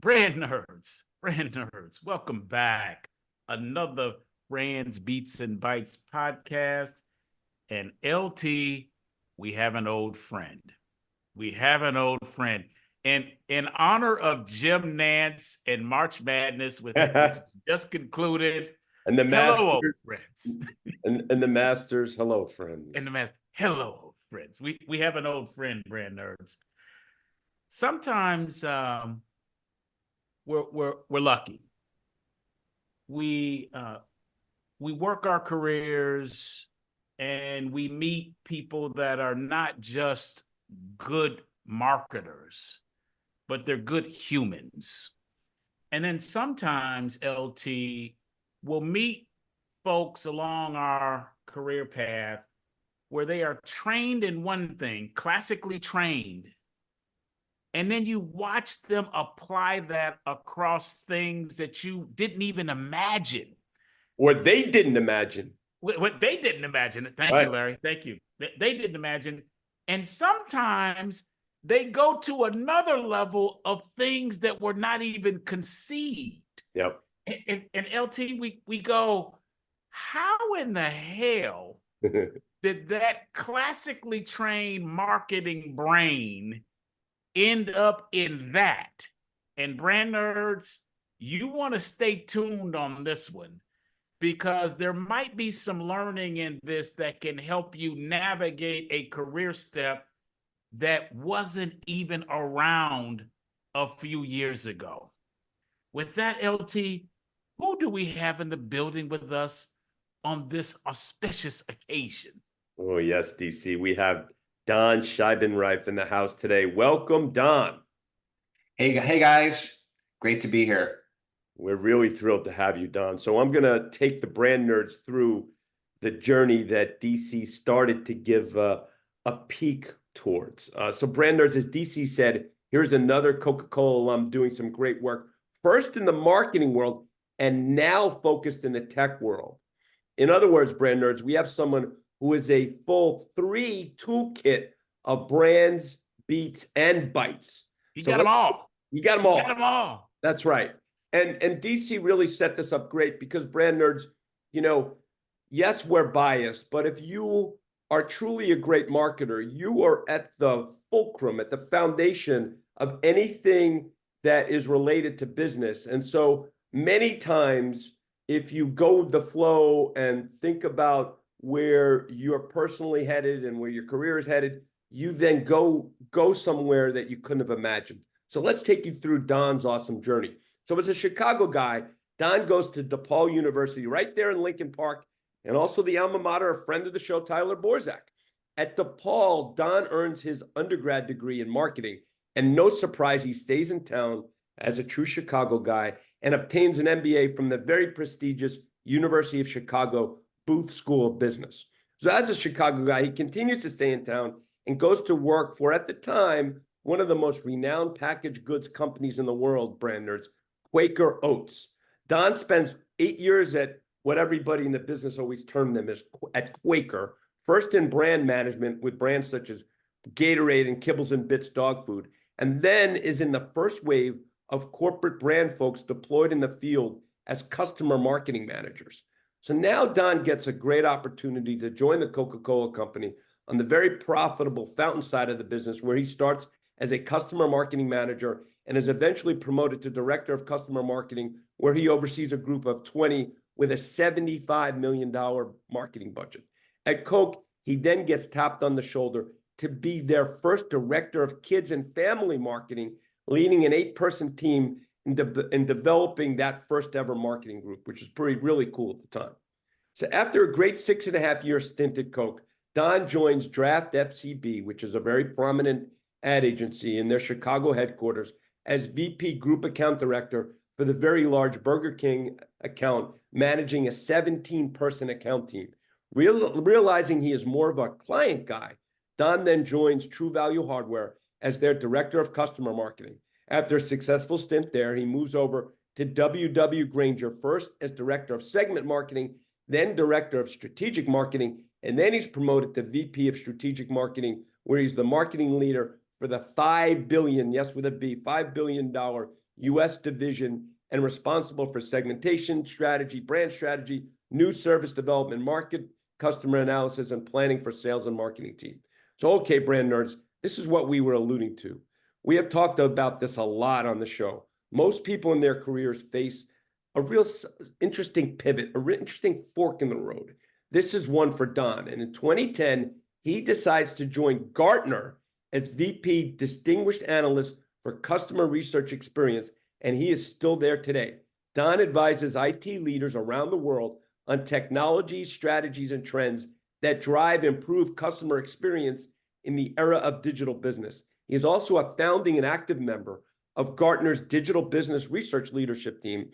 Brand nerds, welcome back. Another Brands, Beats, and Bytes podcast. And LT, we have an old friend. We have an old friend. And in honor of Jim Nance and March Madness, which is just concluded, and the hello, Masters, old friends. and the Masters, hello, friends. And the Masters, hello, old friends. We have an old friend, brand nerds. Sometimes we're lucky. We work our careers and we meet people that are not just good marketers, but they're good humans. And then sometimes, LT, we'll meet folks along our career path where they are trained in one thing, classically trained, and then you watch them apply that across things that you didn't even imagine. Or they didn't imagine. What they didn't imagine. Thank you, Larry. Thank you. They didn't imagine. And sometimes they go to another level of things that were not even conceived. Yep. And LT, we go, how in the hell did that classically trained marketing brain end up in that? And brand nerds, you want to stay tuned on this one, because there might be some learning in this that can help you navigate a career step that wasn't even around a few years ago. With that, LT, who do we have in the building with us on this auspicious occasion? Oh, yes, DC. We have Don Scheibenreif in the house today. Welcome, Don. Hey guys. Great to be here. We're really thrilled to have you, Don. So I'm going to take the brand nerds through the journey that DC started to give a peek towards. So brand nerds, as DC said, here's another Coca-Cola alum doing some great work, first in the marketing world and now focused in the tech world. In other words, brand nerds, we have someone who is a full 3 toolkit of brands, beats, and bytes. You got them all. You got them all. Got them all. That's right. And DC really set this up great because brand nerds, yes, we're biased, but if you are truly a great marketer, you are at the fulcrum, at the foundation of anything that is related to business. And so many times, if you go with the flow and think about where you're personally headed and where your career is headed, you then go somewhere that you couldn't have imagined. So let's take you through Don's awesome journey. So as a Chicago guy, Don goes to DePaul University right there in Lincoln Park, and also the alma mater, a friend of the show, Tyler Borzak. At DePaul, Don earns his undergrad degree in marketing, and no surprise, he stays in town as a true Chicago guy and obtains an MBA from the very prestigious University of Chicago Booth School of Business. So as a Chicago guy, he continues to stay in town and goes to work for, at the time, one of the most renowned packaged goods companies in the world, brand nerds, Quaker Oats. Don spends 8 years at what everybody in the business always termed them as at Quaker, first in brand management with brands such as Gatorade and Kibbles and Bits dog food, and then is in the first wave of corporate brand folks deployed in the field as customer marketing managers. So now Don gets a great opportunity to join the Coca-Cola company on the very profitable fountain side of the business, where he starts as a customer marketing manager and is eventually promoted to director of customer marketing, where he oversees a group of 20 with a $75 million marketing budget. At Coke, he then gets tapped on the shoulder to be their first director of kids and family marketing, leading an 8-person team in developing that first ever marketing group, which was really cool at the time. So after a great 6.5-year stint at Coke, Don joins Draft FCB, which is a very prominent ad agency in their Chicago headquarters, as VP Group Account Director for the very large Burger King account, managing a 17-person account team. Realizing he is more of a client guy, Don then joins True Value Hardware as their Director of Customer Marketing. After a successful stint there, he moves over to W.W. Grainger, first as Director of Segment Marketing, then Director of Strategic Marketing, and then he's promoted to VP of Strategic Marketing, where he's the marketing leader for the $5 billion, yes with a B, $5 billion U.S. division and responsible for segmentation, strategy, brand strategy, new service development, market, customer analysis, and planning for sales and marketing team. So, okay, brand nerds, this is what we were alluding to. We have talked about this a lot on the show. Most people in their careers face a real interesting pivot, a real interesting fork in the road. This is one for Don. And in 2010, he decides to join Gartner as VP Distinguished Analyst for Customer Research Experience, and he is still there today. Don advises IT leaders around the world on technologies, strategies, and trends that drive improved customer experience in the era of digital business. He is also a founding and active member of Gartner's Digital Business Research Leadership Team.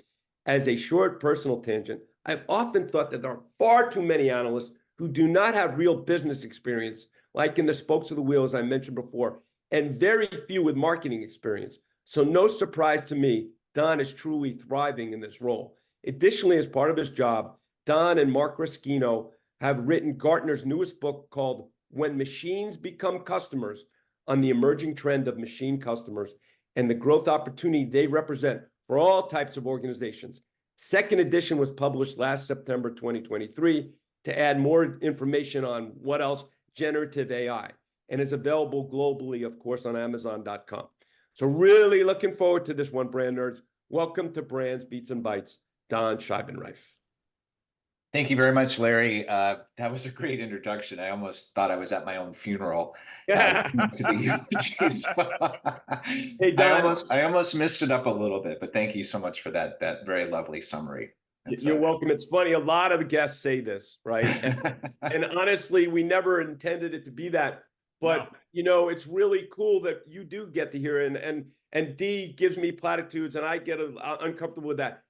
As a short personal tangent, I've often thought that there are far too many analysts who do not have real business experience, like in the spokes of the wheel, as I mentioned before, and very few with marketing experience. So no surprise to me, Don is truly thriving in this role. Additionally, as part of his job, Don and Mark Raskino have written Gartner's newest book called When Machines Become Customers, on the emerging trend of machine customers and the growth opportunity they represent for all types of organizations. Second edition was published last September 2023 to add more information on what else generative AI, and is available globally, of course, on Amazon.com. So really looking forward to this one, brand nerds. Welcome to Brands, Beats, and Bytes, Don Scheibenreif. Thank you very much, Larry. That was a great introduction. I almost thought I was at my own funeral. To the eulogies. Hey, Don. I almost missed it up a little bit, but thank you so much for that very lovely summary. You're welcome. It's funny. A lot of guests say this, right? And honestly, we never intended it to be that. But, you know, it's really cool that you do get to hear it. And Dee gives me platitudes, and I get uncomfortable with that.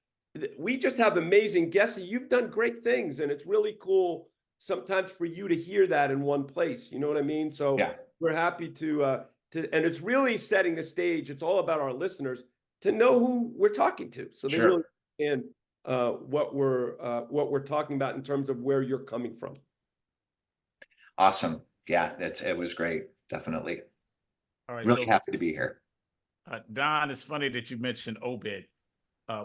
We just have amazing guests. You've done great things, and it's really cool sometimes for you to hear that in one place. You know what I mean? So yeah, we're happy to, and it's really setting the stage. It's all about our listeners to know who we're talking to, so they really understand what we're talking about in terms of where you're coming from. Awesome. Yeah, it was great. Definitely. All right, really happy to be here. Don, it's funny that you mentioned obit.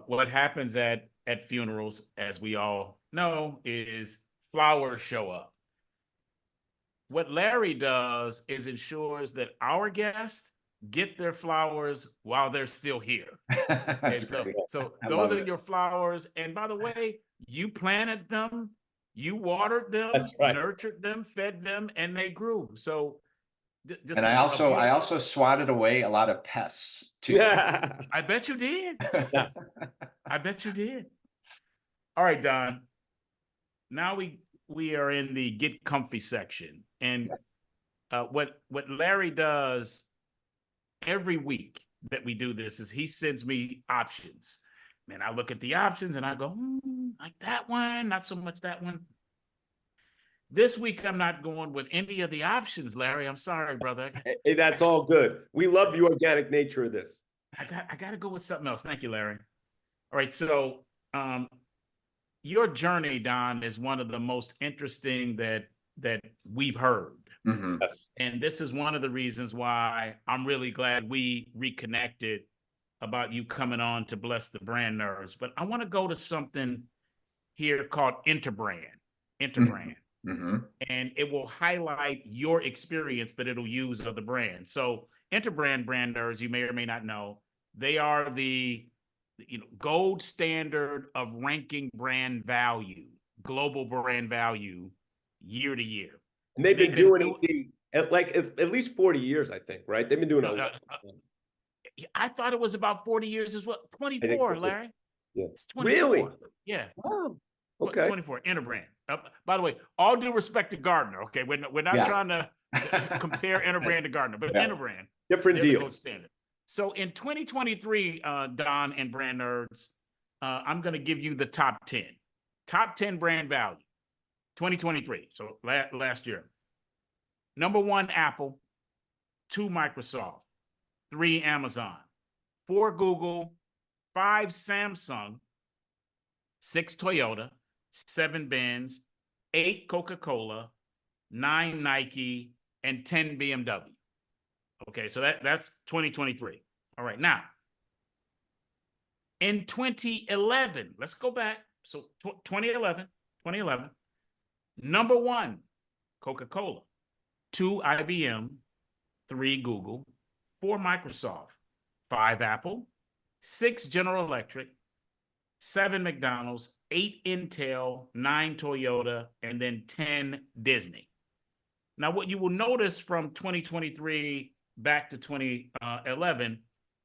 What happens at funerals, as we all know, is flowers show up. What Larry does is ensures that our guests get their flowers while they're still here. So those are your flowers. And by the way, you planted them, you watered them, nurtured them, fed them, and they grew. So and I also swatted away a lot of pests too. I bet you did. I bet you did. All right, Don. Now we are in the get comfy section, and what Larry does every week that we do this is he sends me options. Man, I look at the options and I go, like that one, not so much that one. This week, I'm not going with any of the options, Larry. I'm sorry, brother. Hey, that's all good. We love the organic nature of this. I got to go with something else. Thank you, Larry. All right, so your journey, Don, is one of the most interesting that we've heard. Mm-hmm. Yes. And this is one of the reasons why I'm really glad we reconnected about you coming on to bless the brand nerds. But I want to go to something here called Interbrand. Mm-hmm. And it will highlight your experience, but it'll use other brands. So Interbrand brand nerds, you may or may not know, they are the gold standard of ranking brand value, global brand value, year to year. And they've been doing it at least 40 years, I think, right? They've been doing it. I thought it was about 40 years as well. 24, Larry. Yeah. It's 24. Really? Yeah. Wow. Okay. 24, Interbrand. By the way, all due respect to Gardner, okay? We're not trying to compare Interbrand to Gardner, but Interbrand. Different deal. Gold standard. So in 2023, Don and brand nerds, I'm going to give you the top 10. Top 10 brand value, 2023. So last year. Number 1, Apple. 2, Microsoft. 3, Amazon. 4, Google. 5, Samsung. 6, Toyota. 7, Benz. 8, Coca-Cola. 9, Nike. And 10, BMW. Okay, so that's 2023. All right, now, In 2011, let's go back. So 2011, number one, Coca-Cola, 2, IBM, 3, Google, 4, Microsoft, 5, Apple, 6, General Electric, 7, McDonald's, 8, Intel, 9, Toyota, and then 10, Disney. Now, what you will notice from 2023 back to 2011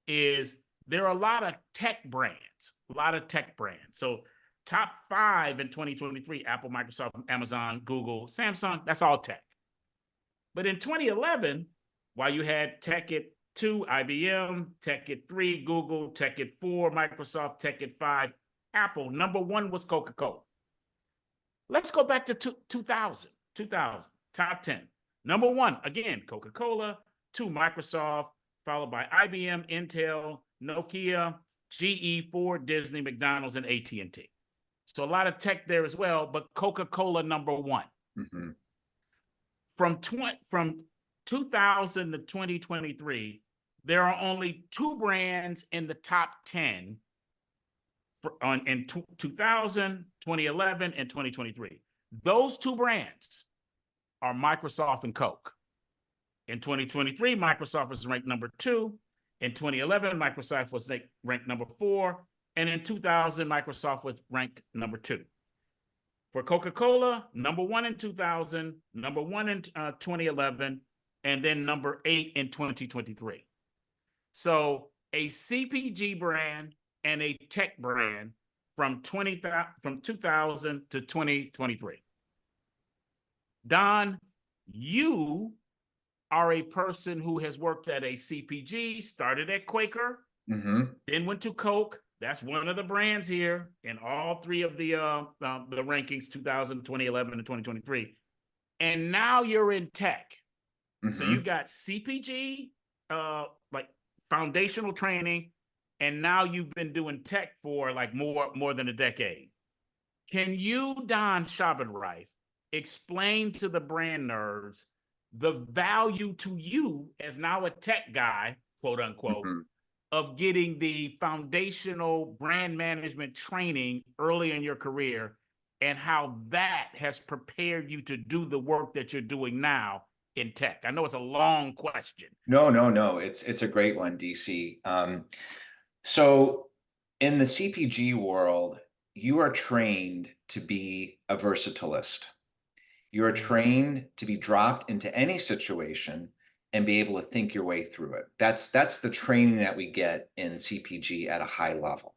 is there are a lot of tech brands, So top 5 in 2023, Apple, Microsoft, Amazon, Google, Samsung, that's all tech. But in 2011, while you had tech at 2, IBM, tech at 3, Google, tech at 4, Microsoft, tech at 5, Apple, number 1 was Coca-Cola. Let's go back to 2000, top 10. Number 1, again, Coca-Cola, 2, Microsoft, followed by IBM, Intel, Nokia, GE, 4, Disney, McDonald's, and AT&T. So a lot of tech there as well, but Coca-Cola number 1. Mm-hmm. From 2000 to 2023, there are only 2 brands in the top 10 in 2000, 2011, and 2023. Those 2 brands are Microsoft and Coke. In 2023, Microsoft was ranked number 2. In 2011, Microsoft was ranked number 4. And in 2000, Microsoft was ranked number 2. For Coca-Cola, number 1 in 2000, number 1 in 2011, and then number 8 in 2023. So a CPG brand and a tech brand from 2000 to 2023. Don, you are a person who has worked at a CPG, started at Quaker, then went to Coke. That's one of the brands here in all 3 of the rankings, 2000, 2011, and 2023. And now you're in tech. So you got CPG, like foundational training, and now you've been doing tech for like more than a decade. Can you, Don Scheibenreif, explain to the brand nerds the value to you as now a tech guy, quote unquote, of getting the foundational brand management training early in your career and how that has prepared you to do the work that you're doing now in tech? I know it's a long question. No. It's a great one, DC. So in the CPG world, you are trained to be a versatilist. You are trained to be dropped into any situation and be able to think your way through it. That's the training that we get in CPG at a high level.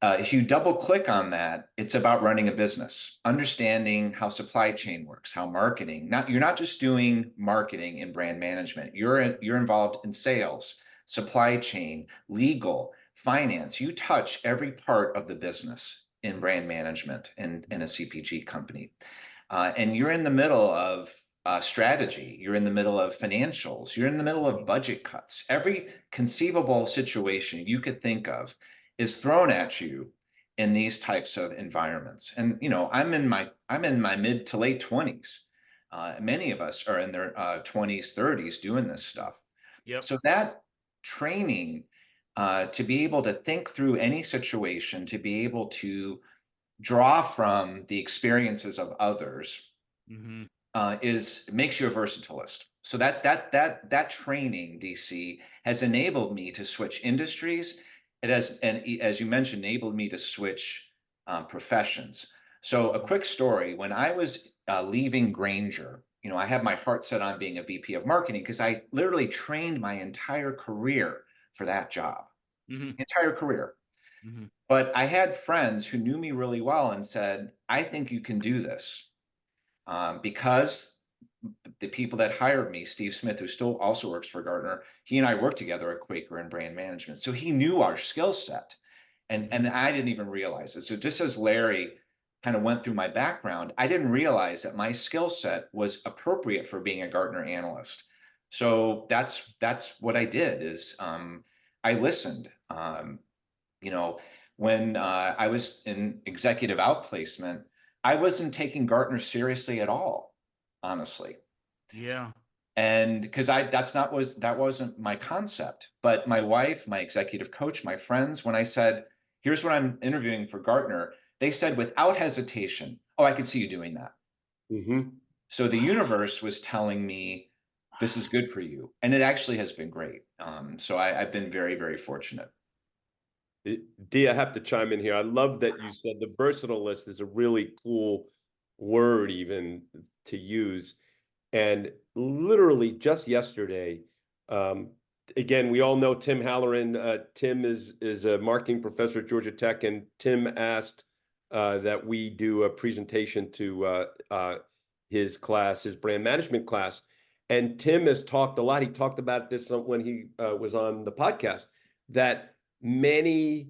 If you double click on that, it's about running a business, understanding how supply chain works, how marketing. You're not just doing marketing and brand management. You're involved in sales, supply chain, legal, finance. You touch every part of the business in brand management in a CPG company. And you're in the middle of strategy. You're in the middle of financials. You're in the middle of budget cuts. Every conceivable situation you could think of is thrown at you in these types of environments. And I'm in my mid to late 20s. Many of us are in their 20s, 30s doing this stuff. Yep. So that training to be able to think through any situation, to be able to draw from the experiences of others, makes you a versatilist. So that training, DC, has enabled me to switch industries. It has, and as you mentioned, enabled me to switch professions. So a quick story: when I was leaving Grainger, I had my heart set on being a VP of marketing because I literally trained my entire career for that job, entire career. But I had friends who knew me really well and said, "I think you can do this," because the people that hired me, Steve Smith, who still also works for Gartner, he and I worked together at Quaker in brand management. So he knew our skill set, and I didn't even realize it. So just as Larry kind of went through my background, I didn't realize that my skill set was appropriate for being a Gartner analyst. So that's what I did is I listened. When I was in executive outplacement, I wasn't taking Gartner seriously at all, honestly. Yeah. And because that wasn't my concept. But my wife, my executive coach, my friends, when I said, here's what I'm interviewing for Gartner. They said without hesitation, oh, I could see you doing that. Mm-hmm. So the universe was telling me, this is good for you. And it actually has been great. So I've been very, very fortunate. Dee, I have to chime in here. I love that you said the versatilist is a really cool word even to use. And literally just yesterday, again, we all know Tim Halloran. Tim is a marketing professor at Georgia Tech, and Tim asked that we do a presentation to his class, his brand management class. And Tim has talked a lot. He talked about this when he was on the podcast, that many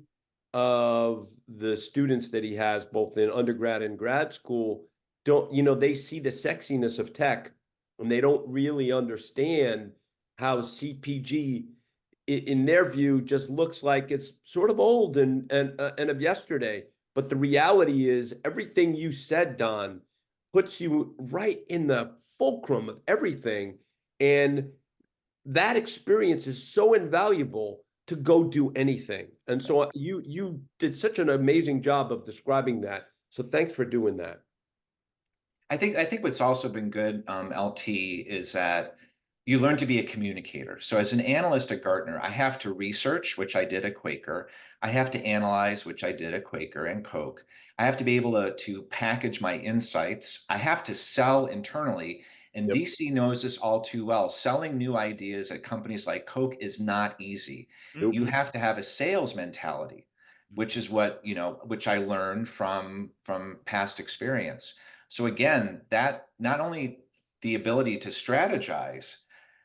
of the students that he has, both in undergrad and grad school, don't, they see the sexiness of tech and they don't really understand how CPG, in their view, just looks like it's sort of old and of yesterday. But the reality is, everything you said, Don, puts you right in the fulcrum of everything. And that experience is so invaluable to go do anything. And so you did such an amazing job of describing that. So thanks for doing that. I think what's also been good, LT, is that you learn to be a communicator. So as an analyst at Gartner, I have to research, which I did at Quaker. I have to analyze, which I did at Quaker and Coke. I have to be able to package my insights. I have to sell internally. And Yep. DC knows this all too well. Selling new ideas at companies like Coke is not easy. You Mm-mm. have to have a sales mentality, which is what, which I learned from past experience. So again, that not only the ability to strategize,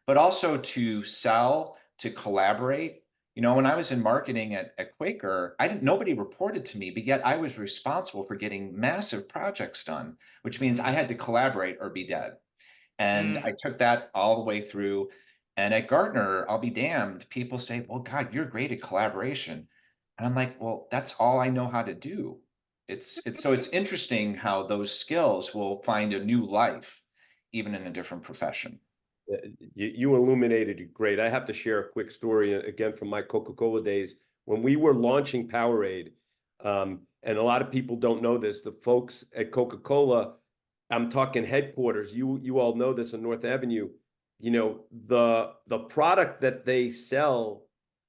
but also to sell, to collaborate. When I was in marketing at Quaker, nobody reported to me, but yet I was responsible for getting massive projects done, which means I had to collaborate or be dead. And Mm. I took that all the way through. And at Gartner, I'll be damned, people say, well, God, you're great at collaboration. And I'm like, well, that's all I know how to do. It's interesting how those skills will find a new life, even in a different profession. You illuminated it great. I have to share a quick story again from my Coca-Cola days when we were launching Powerade. And a lot of people don't know this. The folks at Coca-Cola, I'm talking headquarters. You all know this on North Avenue. The product that they sell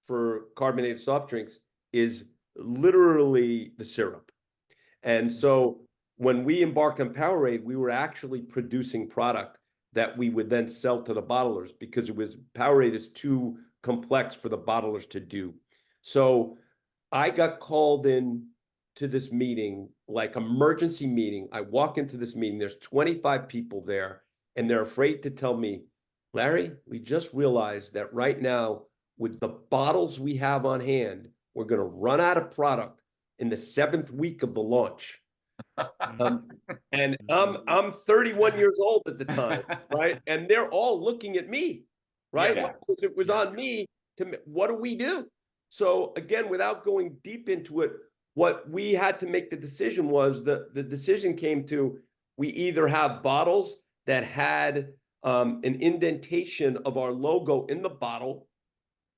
for carbonated soft drinks is literally the syrup. And so when we embarked on Powerade, we were actually producing product that we would then sell to the bottlers because Powerade is too complex for the bottlers to do. So I got called in to this meeting, like emergency meeting. I walk into this meeting, there's 25 people there, and they're afraid to tell me, Larry, we just realized that right now, with the bottles we have on hand, we're going to run out of product in the 7th week of the launch. And I'm 31 years old at the time, right? And they're all looking at me, right? Yeah. Because it was on me what do we do? So again, without going deep into it, what we had to make the decision was the decision came to, we either have bottles that had an indentation of our logo in the bottle,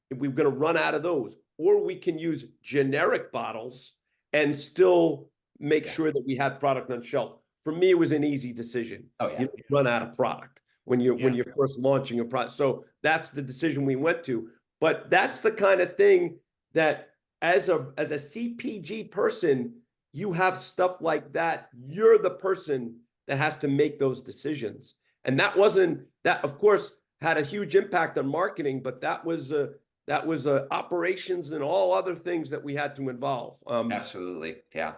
if we're going to run out of those, or we can use generic bottles and still make sure that we had product on shelf. For me, it was an easy decision. Oh, yeah. You don't run out of product when you're first launching a product. So that's the decision we went to. But that's the kind of thing that as a CPG person, you have stuff like that. You're the person that has to make those decisions. And that, of course, had a huge impact on marketing, but that was operations and all other things that we had to involve. Absolutely. Yeah.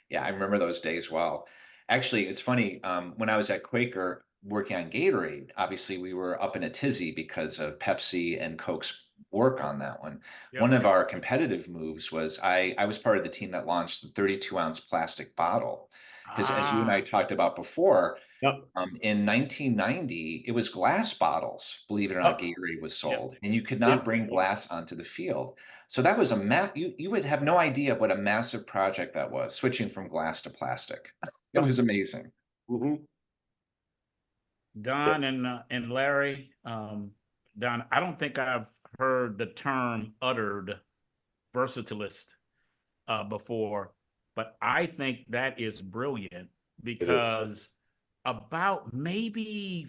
Yeah, I remember those days well. Actually, it's funny, when I was at Quaker working on Gatorade, obviously we were up in a tizzy because of Pepsi and Coke's work on that one. One of our competitive moves was I was part of the team that launched the 32-ounce plastic bottle. Because as you and I talked about before, Yep. in 1990, it was glass bottles, believe it or not, Gatorade was sold, and you could not bring glass onto the field. So that was you would have no idea what a massive project that was, switching from glass to plastic. It was amazing. Mm-hmm. Don and Larry, Don, I don't think I've heard the term uttered versatilist. before, but I think that is brilliant because about maybe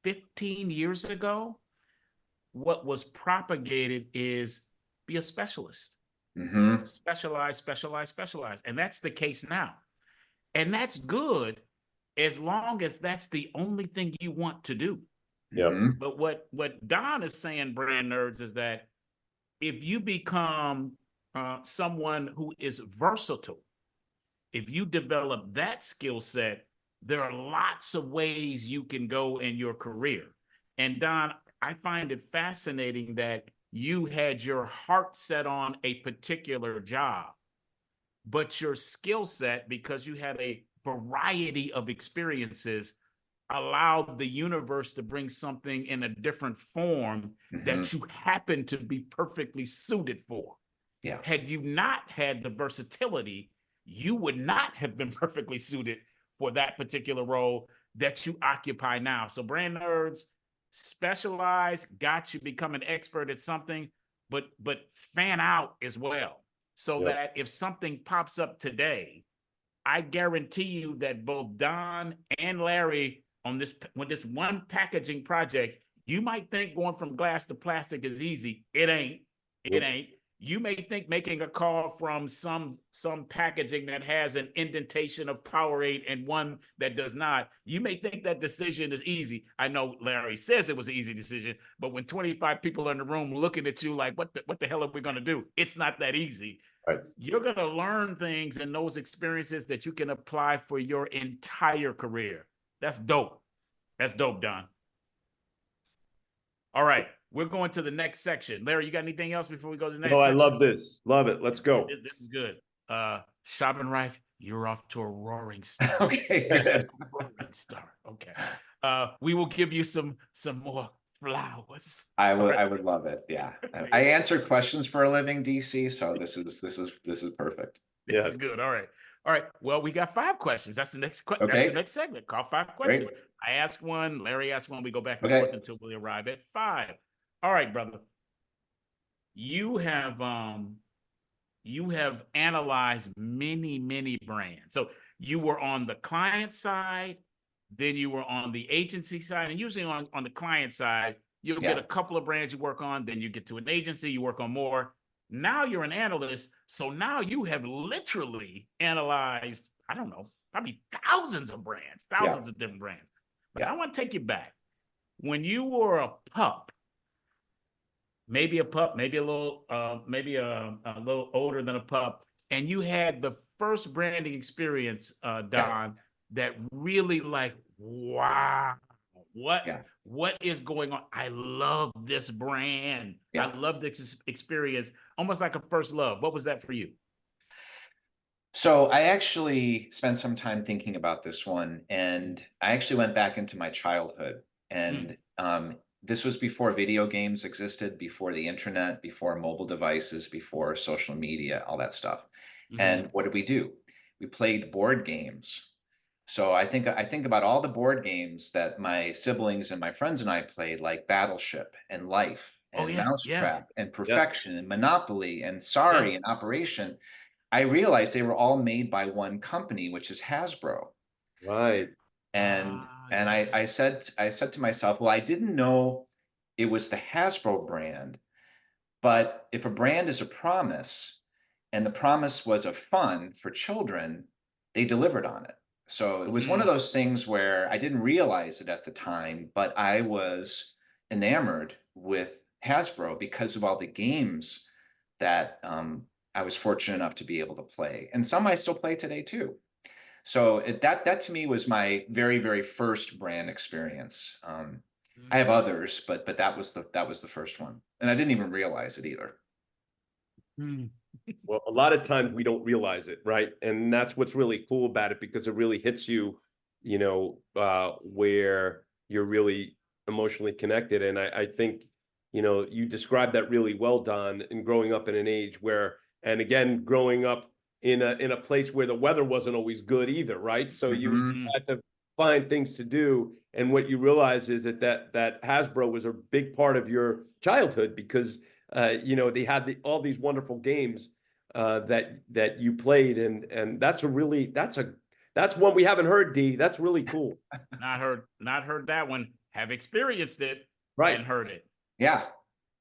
15 years ago, what was propagated is be a specialist. Mm-hmm. Specialize, specialize, specialize. And that's the case now. And that's good as long as that's the only thing you want to do. Yeah. Mm-hmm. But what Don is saying, brand nerds, is that if you become someone who is versatile, if you develop that skill set, there are lots of ways you can go in your career. And Don, I find it fascinating that you had your heart set on a particular job, but your skill set, because you had a variety of experiences, allowed the universe to bring something in a different form Mm-hmm. that you happen to be perfectly suited for. Yeah. Had you not had the versatility, you would not have been perfectly suited for that particular role that you occupy now. So brand nerds, specialize, got you become an expert at something, but fan out as well. So that if something pops up today, I guarantee you that both Don and Larry on this one packaging project, you might think going from glass to plastic is easy. It ain't. It ain't. You may think making a call from some packaging that has an indentation of Powerade and one that does not, you may think that decision is easy. I know Larry says it was an easy decision, but when 25 people in the room looking at you like, what the hell are we going to do? It's not that easy. Right. You're going to learn things in those experiences that you can apply for your entire career. That's dope. That's dope, Don. All right. We're going to the next section. Larry, you got anything else before we go to the next Oh, I section? love this. Love it. Let's go. This is good. Scheibenreif, you're off to a roaring start. Okay. Roaring start. Okay. We will give you some more flowers. I would Right. I would love it. Yeah. I answer questions for a living, DC, so this is perfect. This is good. All right. All right. Well, we got 5 questions. That's the next that's Okay. the next segment. Call 5 Great. questions. I ask one, Larry asks one, we go back and Okay. forth until we arrive at 5. All right, brother. You have analyzed many brands. So you were on the client side, then you were on the agency side, and usually on the client side, you'll get a couple of brands you work on, then you get to an agency, you work on more. Now you're an analyst, so now you have literally analyzed, I don't know, probably thousands of brands, thousands of different brands. But I want to take you back. When you were a pup, maybe a pup, maybe a little older than a pup, and you had the first branding experience, Don, that really like, wow, what is going on? I love this brand. I love this experience, almost like a first love. What was that for you? So I actually spent some time thinking about this one, and I actually went back into my childhood, and this was before video games existed, before the internet, before mobile devices, before social media, all that stuff. And what did we do? We played board games. So I think about all the board games that my siblings and my friends and I played, like Battleship and Life and Mousetrap and Perfection and Monopoly and Sorry and Operation. I realized they were all made by one company, which is Hasbro. Right. And I said to myself, well, I didn't know it was the Hasbro brand, but if a brand is a promise and the promise was of fun for children, they delivered on it. So it was one of those things where I didn't realize it at the time, but I was enamored with Hasbro because of all the games that I was fortunate enough to be able to play, and some I still play today too. So that to me was my very first brand experience. I have others, but that was the first one, and I didn't even realize it either. Well, a lot of times we don't realize it, right? And that's what's really cool about it, because it really hits you, where you're really emotionally connected. And I think, you described that really well, Don, in growing up in an age where, and again, growing up in a place where the weather wasn't always good either, right? So you had to find things to do. And what you realize is that Hasbro was a big part of your childhood, because they had all these wonderful games. that you played, and that's one we haven't heard, D. That's really cool. Not heard that one. Have experienced it Right. and heard it. Yeah.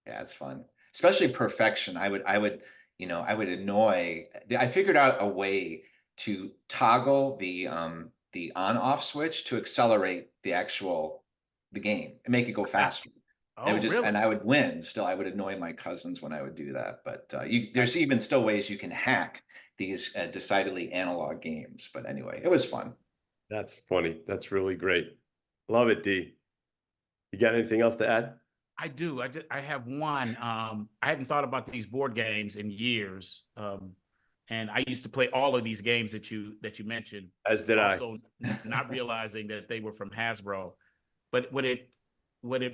Yeah, it's fun. Especially perfection. I would, I would annoy. I figured out a way to toggle the on-off switch to accelerate the game and make it go faster. And it would Oh, really? and I would win. Still, I would annoy my cousins when I would do that. But there's even still ways you can hack these decidedly analog games. But anyway, it was fun. That's funny. That's really great. Love it, D. You got anything else to add? I do. I have one. I hadn't thought about these board games in years. And I used to play all of these games that you mentioned. As did also, not realizing that they were from Hasbro. But what it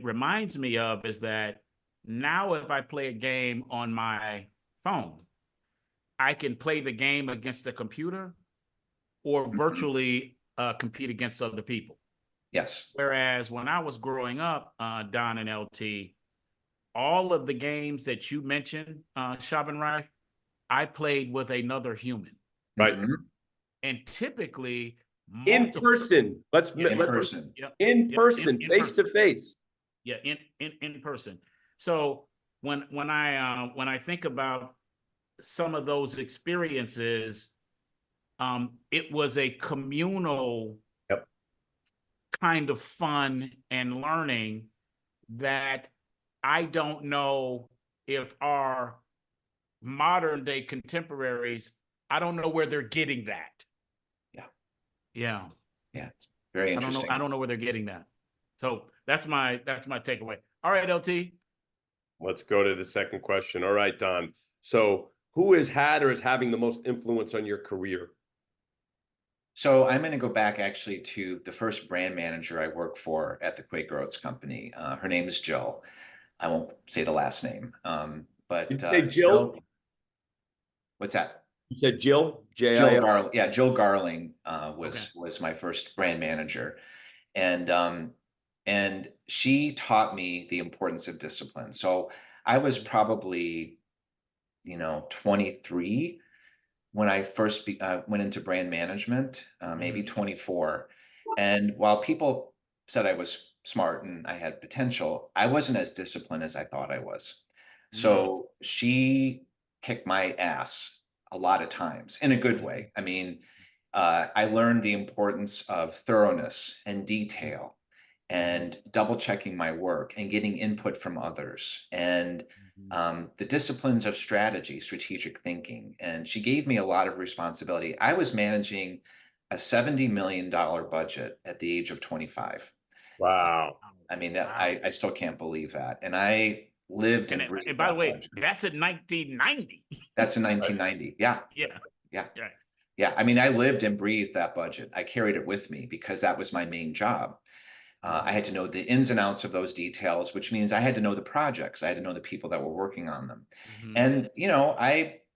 reminds me of is that now if I play a game on my phone, I can play the game against a computer or virtually compete against other people. Yes. Whereas when I was growing up, Don and LT, all of the games that you mentioned, Scheibenreif, I played with another human. Right. And typically in person. In person. In person, face to face. Yeah, in person. So when I think about some of those experiences, it was a communal kind of fun and learning that I don't know if our modern day contemporaries, I don't know where they're getting that. Yeah. It's very interesting. I don't know where they're getting that. So that's my takeaway. All right, LT. Let's go to the second question. All right, Don. So who has had or is having the most influence on your career? So I'm going to go back actually to the first brand manager I worked for at the Quaker Oats company. Her name is Jill. I won't say the last name. But Did you say Jill? What's that? You said Jill? Jill Garling. Yeah, Jill Garling was my first brand manager. And she taught me the importance of discipline. So I was probably, 23 when I first went into brand management, maybe 24. And while people said I was smart and I had potential, I wasn't as disciplined as I thought I was. So she kicked my ass a lot of times in a good way. I mean, I learned the importance of thoroughness and detail and double checking my work and getting input from others and the disciplines of strategy, strategic thinking. And she gave me a lot of responsibility. I was managing a $70 million budget at the age of 25. Wow. I mean, that I still can't believe that. And I lived and breathed. And by the way, that's in 1990. That's in 1990. Yeah. Yeah. I mean, I lived and breathed that budget. I carried it with me because that was my main job. I had to know the ins and outs of those details, which means I had to know the projects. I had to know the people that were working on them. And,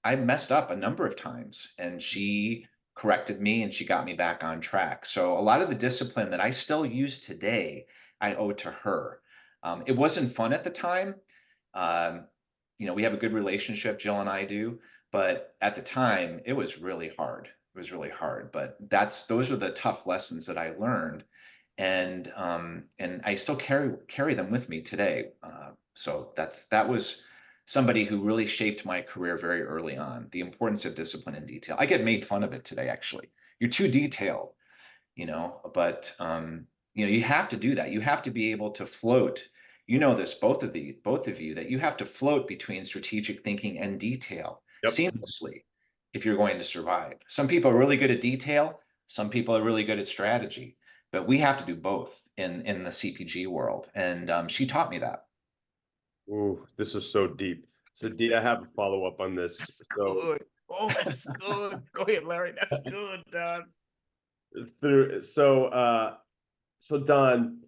I messed up a number of times and she corrected me and she got me back on track. So a lot of the discipline that I still use today, I owe to her. It wasn't fun at the time. We have a good relationship, Jill and I do, but at the time it was really hard. It was really hard, but those are the tough lessons that I learned. And I still carry them with me today. So that was somebody who really shaped my career very early on. The importance of discipline and detail. I get made fun of it today. Actually, you're too detailed, But you have to do that. You have to be able to float. This, both of you, that you have to float between strategic thinking and detail seamlessly if you're going to survive. Some people are really good at detail. Some people are really good at strategy. But we have to do both in the CPG world. And she taught me that. Ooh, this is so deep. So D, I have a follow-up on this. That's good. Oh, that's good. Go ahead, Larry. That's good, Don. So Don,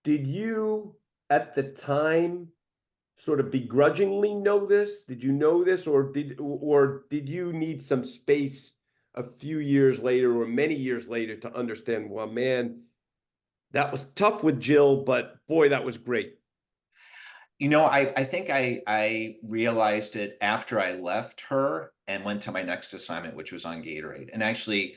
did you at the time sort of begrudgingly know this? Did you know this, or did you need some space a few years later or many years later to understand, well, man, that was tough with Jill, but boy, that was great? I think I realized it after I left her and went to my next assignment, which was on Gatorade. And actually,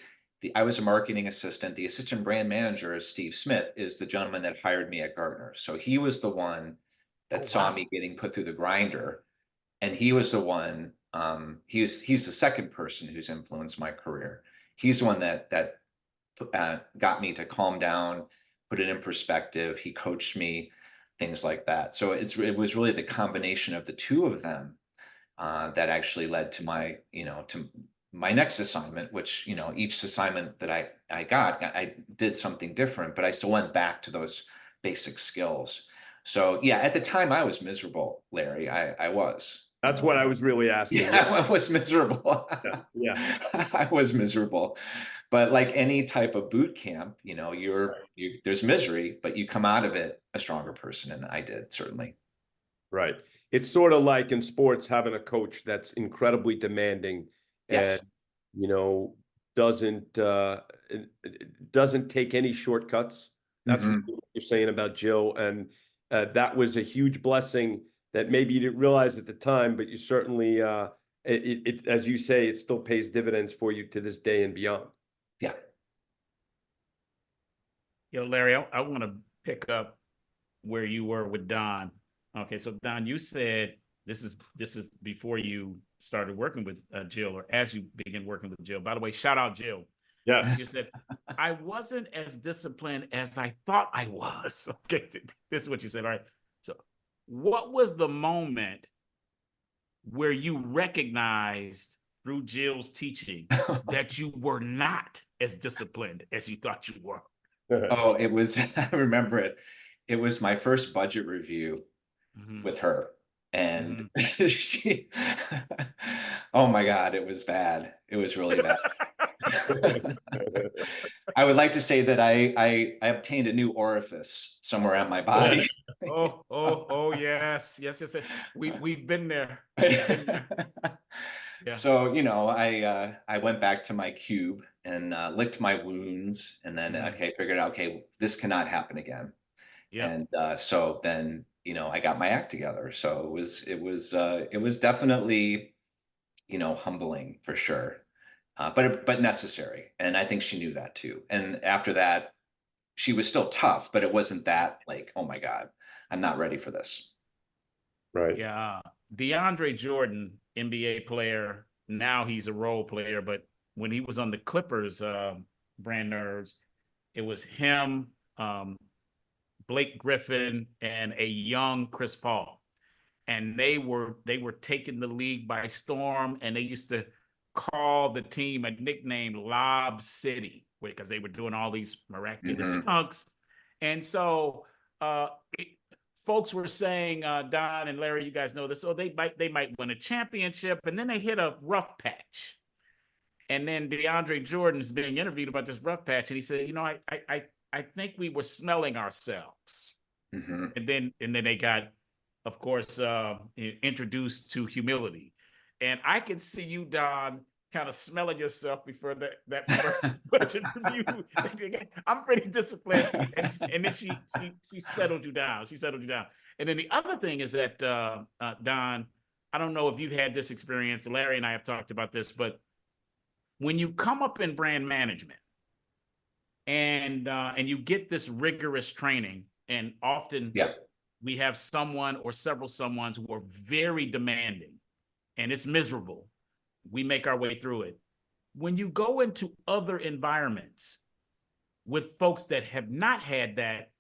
I was a marketing assistant. The assistant brand manager, Steve Smith, is the gentleman that hired me at Gartner. So he was the one Oh, that saw me wow. getting put through the grinder, and he was the one. He's the second person who's influenced my career. He's the one that got me to calm down, put it in perspective. He coached me, things like that. So it was really the combination of the two of them that actually led to my next assignment, which, each assignment that I got, I did something different, but I still went back to those basic skills. So yeah, at the time I was miserable, Larry. I was. That's what I was really asking. Yeah, I was miserable. Yeah. I was miserable. But like any type of boot camp, there's misery, but you come out of it a stronger person, and I did, certainly. Right. It's sort of like in sports having a coach that's incredibly demanding and, Yes. you know, doesn't doesn't take any shortcuts. That's Hmm. what you're saying about Jill. And that was a huge blessing that maybe you didn't realize at the time, but you certainly, as you say, it still pays dividends for you to this day and beyond. Yeah. Larry, I want to pick up where you were with Don. Okay, so Don, you said this is before you started working with Jill, or as you began working with Jill. By the way, shout out Jill. Yes. You said I wasn't as disciplined as I thought I was. Okay, this is what you said. All right. So, what was the moment where you recognized through Jill's teaching that you were not as disciplined as you thought you were? Oh, it was, I remember it. It was my first budget review Mm-hmm. with her. And Mm-hmm. she, oh my God, it was bad. It was really bad. I would like to say that I obtained a new orifice somewhere on my body. Oh, yes, yes, yes, yes. We've been there. We've been there. Yeah. So, I went back to my cube and licked my wounds, and then Mhm. okay, figured out, okay, this cannot happen again. Yep. And so then, I got my act together. So it was definitely, humbling for sure, but necessary. And I think she knew that too. And after that, she was still tough, but it wasn't that like, oh my God, I'm not ready for this. Right. Yeah. DeAndre Jordan, NBA player. Now he's a role player, but when he was on the Clippers, brand nerds, it was him, Blake Griffin, and a young Chris Paul. And they were taking the league by storm, and they used to call the team a nickname Lob City because they were doing all these miraculous Hmm. dunks. And so uh, it, folks were saying, Don and Larry, you guys know this, so they might win a championship, and then they hit a rough patch. And then DeAndre Jordan's being interviewed about this rough patch, and he said, I think we were smelling ourselves. Hmm. And then they got, of course, introduced to humility. And I can see you, Don, kind of smelling yourself before that first budget review. I'm pretty disciplined, and then she settled you down. She settled you down. And then the other thing is that Don, I don't know if you've had this experience. Larry and I have talked about this, but when you come up in brand management and you get this rigorous training, and often Yeah. we have someone or several someones who are very demanding, and it's miserable. We make our way through it. When you go into other environments with folks that have not had that,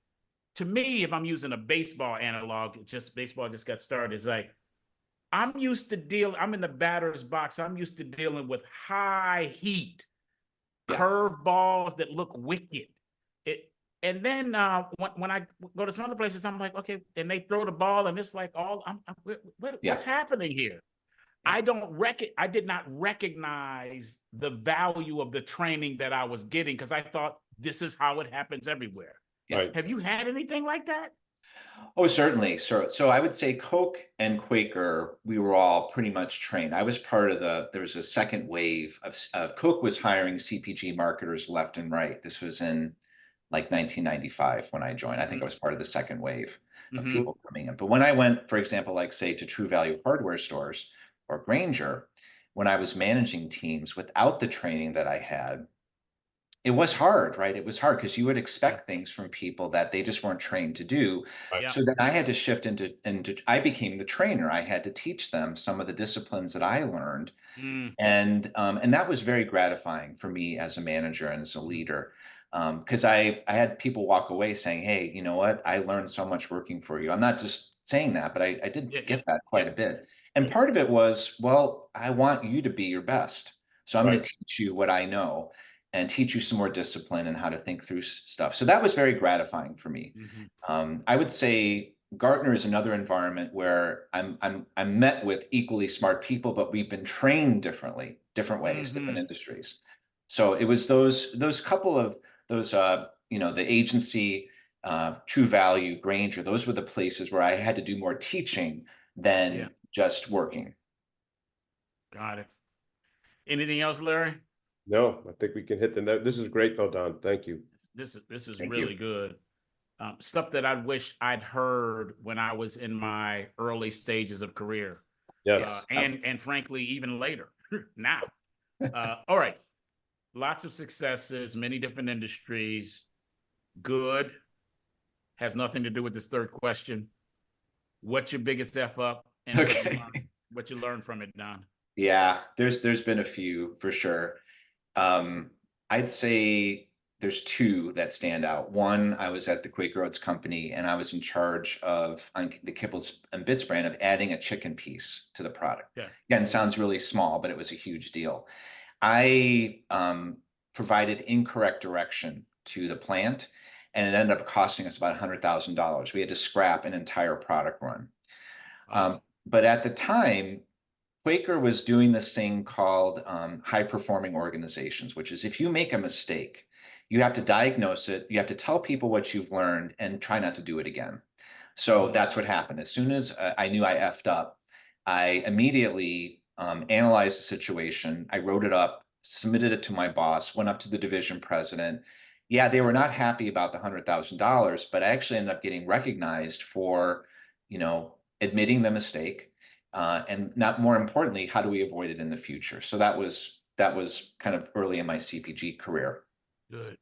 to me, if I'm using a baseball analog, baseball just got started, it's like I'm in the batter's box. I'm used to dealing with high heat, Yeah. curve balls that look wicked. It, and then when I go to some other places, I'm like, okay, and they throw the ball, and it's like, Yeah. what's happening here? Yeah. I did not recognize the value of the training that I was getting because I thought this is how it happens everywhere. Yeah. Right. Have you had anything like that? Oh, certainly. So I would say Coke and Quaker, we were all pretty much trained. I was part of there was a second wave of Coke was hiring CPG marketers left and right. This was in like 1995 when I joined. I think I was part of the second wave. of Mhm. people coming in. But when I went, for example, like say to True Value hardware stores or Grainger, when I was managing teams without the training that I had, it was hard, right? It was hard because you would Yeah. expect things from people that they just weren't trained to do. Right. Yeah. So then I had to shift into I became the trainer. I had to teach them some of the disciplines that I learned, Mm. and that was very gratifying for me as a manager and as a leader, because I had people walk away saying, "Hey, you know what? I learned so much working for you." I'm not just saying that, but I did Yeah. Yeah. get that Yeah. quite a bit. And part of it was, well, I want you to be your best, so I'm going Right. to teach you what I know and teach you some more discipline and how to think through stuff. So that was very gratifying for me. Mhm. I would say Gartner is another environment where I'm met with equally smart people, but we've been trained differently, different ways, different Mhm. industries. So it was those couple of those the agency, True Value, Grainger, those were the places where I had to do more teaching Yeah. than just working. Got it. Anything else, Larry? No, I think we can hit the note. This is great, though, Don. Thank you. This is Thank really you. good. Stuff that I wish I'd heard when I was in my early stages of career, Yes. and frankly even later now. All right, lots of successes, many different industries. Good. Has nothing to do with this third question. What's your biggest F up, and what you Okay. learn? What you learned from it, Don? Yeah, there's been a few for sure. Um, I'd say there's two that stand out. One, I was at the Quaker Oats company and I was in charge of on the Kibbles and Bits brand of adding a chicken piece to the product. Yeah. Again, sounds really small, but it was a huge deal. I provided incorrect direction to the plant, and it ended up costing us about $100,000. We had to scrap an entire product run. Wow. But at the time, Quaker was doing this thing called high performing organizations, which is if you make a mistake, you have to diagnose it, you have to tell people what you've learned, and try not to do it again. So that's what happened. As soon as I knew I effed up, I immediately analyzed the situation. I wrote it up, submitted it to my boss, went up to the division president. Yeah, they were not happy about the $100,000, but I actually ended up getting recognized for, admitting the mistake, and not more importantly, how do we avoid it in the future? So that was kind of early in my CPG career. Good.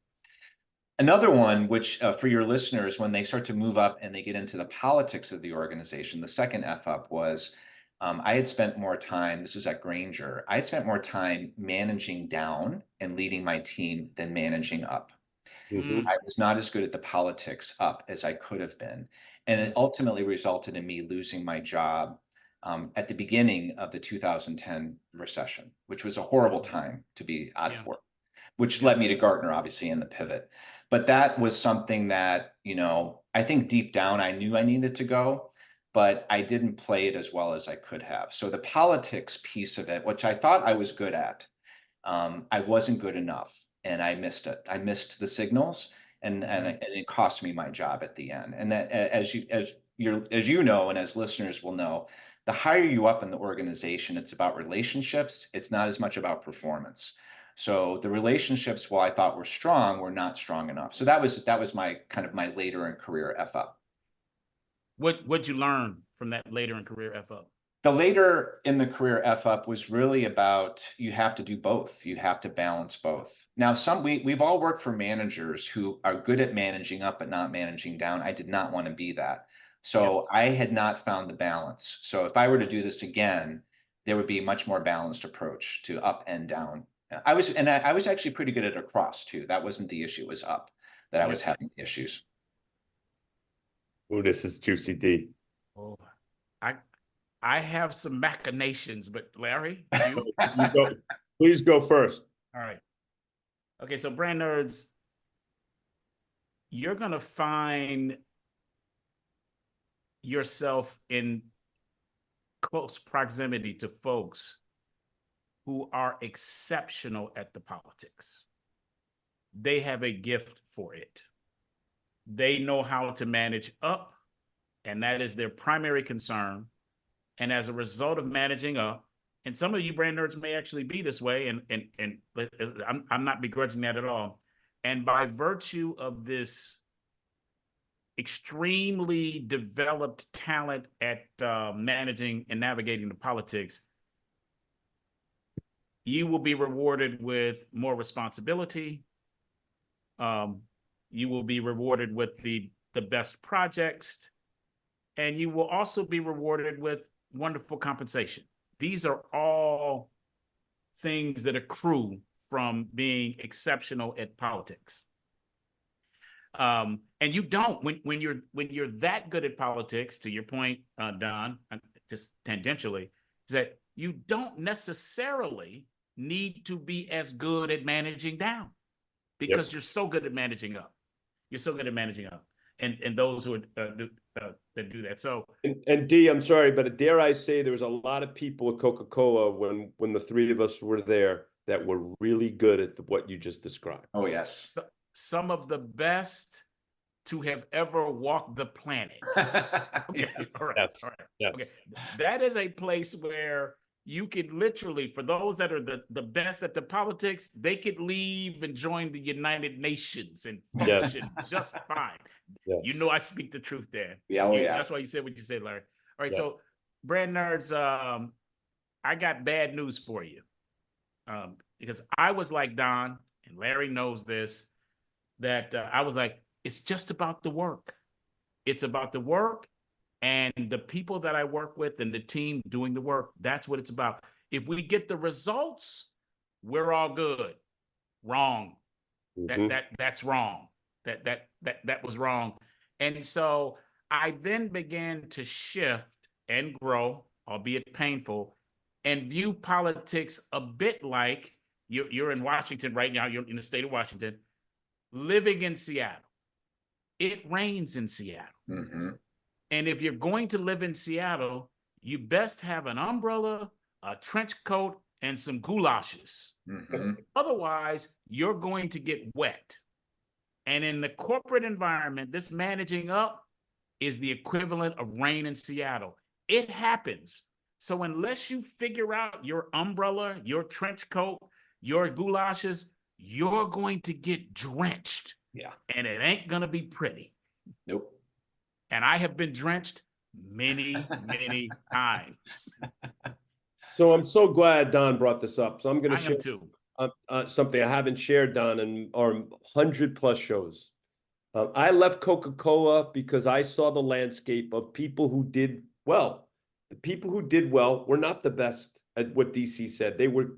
Another one, which for your listeners, when they start to move up and they get into the politics of the organization, the second F up was I had spent more time, this was at Grainger, I had spent more time managing down and leading my team than managing up. Hmm. I was not as good at the politics up as I could have been. And it ultimately resulted in me losing my job at the beginning of the 2010 recession, which was a horrible time to be out Yeah. of work, which Yeah. led me to Gartner, obviously, in the pivot. But that was something that, I think deep down I knew I needed to go, but I didn't play it as well as I could have. So the politics piece of it, which I thought I was good at, I wasn't good enough and I missed it. I missed the signals, and it cost me my job at the end. And that, as you know, and as listeners will know, the higher you up in the organization, it's about relationships. It's not as much about performance. So the relationships, while I thought were strong, were not strong enough. So that was my kind of my later in career F up. What'd you learn from that later in career F up? The later in the career F up was really about you have to do both. You have to balance both. Now, we've all worked for managers who are good at managing up but not managing down. I did not want to be that. Yep. So I had not found the balance. So if I were to do this again, there would be a much more balanced approach to up and down. I was actually pretty good at across too. That wasn't the issue, it was up that I was Yep. having issues. Oh, this is juicy D. Oh, I I have some machinations, but Larry, you? You go. Please go first. All right. Okay, so brand nerds, you're gonna find yourself in close proximity to folks who are exceptional at the politics. They have a gift for it. They know how to manage up, and that is their primary concern. And as a result of managing up, and some of you brand nerds may actually be this way, and I'm not begrudging that at all. And by virtue of this extremely developed talent at managing and navigating the politics, you will be rewarded with more responsibility. You will be rewarded with the best projects, and you will also be rewarded with wonderful compensation. These are all things that accrue from being exceptional at politics. And you don't, when you're that good at politics, to your point, Don, just tangentially, is that you don't necessarily need to be as good at managing down, because you're so good at managing up. You're so good at managing up, and those who that do that. So, and D, I'm sorry, but dare I say there was a lot of people at Coca-Cola when the three of us were there that were really good at what you just described. Oh, yes. Some of the best to have ever walked the planet. Okay, Yes. all right, Yes. all right. Yes. Okay, that is a place where you could literally, for those that are the best at the politics, they could leave and join the United Nations and function just fine. Yes. You know, I speak the truth there. Yeah, oh, yeah. That's why you said what you said, Larry. All right, Yeah. so Brand Nerds, I got bad news for you. Because I was like Don, and Larry knows this, that I was like, it's just about the work. It's about the work and the people that I work with and the team doing the work. That's what it's about. If we get the results, we're all good. Wrong. That's wrong. That was wrong. And so I then began to shift and grow, albeit painful, and view politics a bit like you're in Washington right now. You're in the state of Washington, living in Seattle. It rains in Seattle. Mm-hmm. And if you're going to live in Seattle, you best have an umbrella, a trench coat, and some goulashes. Mm-hmm. Otherwise, you're going to get wet. And in the corporate environment, this managing up is the equivalent of rain in Seattle. It happens. So unless you figure out your umbrella, your trench coat, your goulashes, you're going to get drenched. Yeah. And it ain't going to be pretty. Nope. And I have been drenched many, many times. So I'm so glad Don brought this up. So I'm going to share too. something I haven't shared, Don, in our 100+ shows. I left Coca-Cola because I saw the landscape of people who did well. The people who did well were not the best at what DC said. They were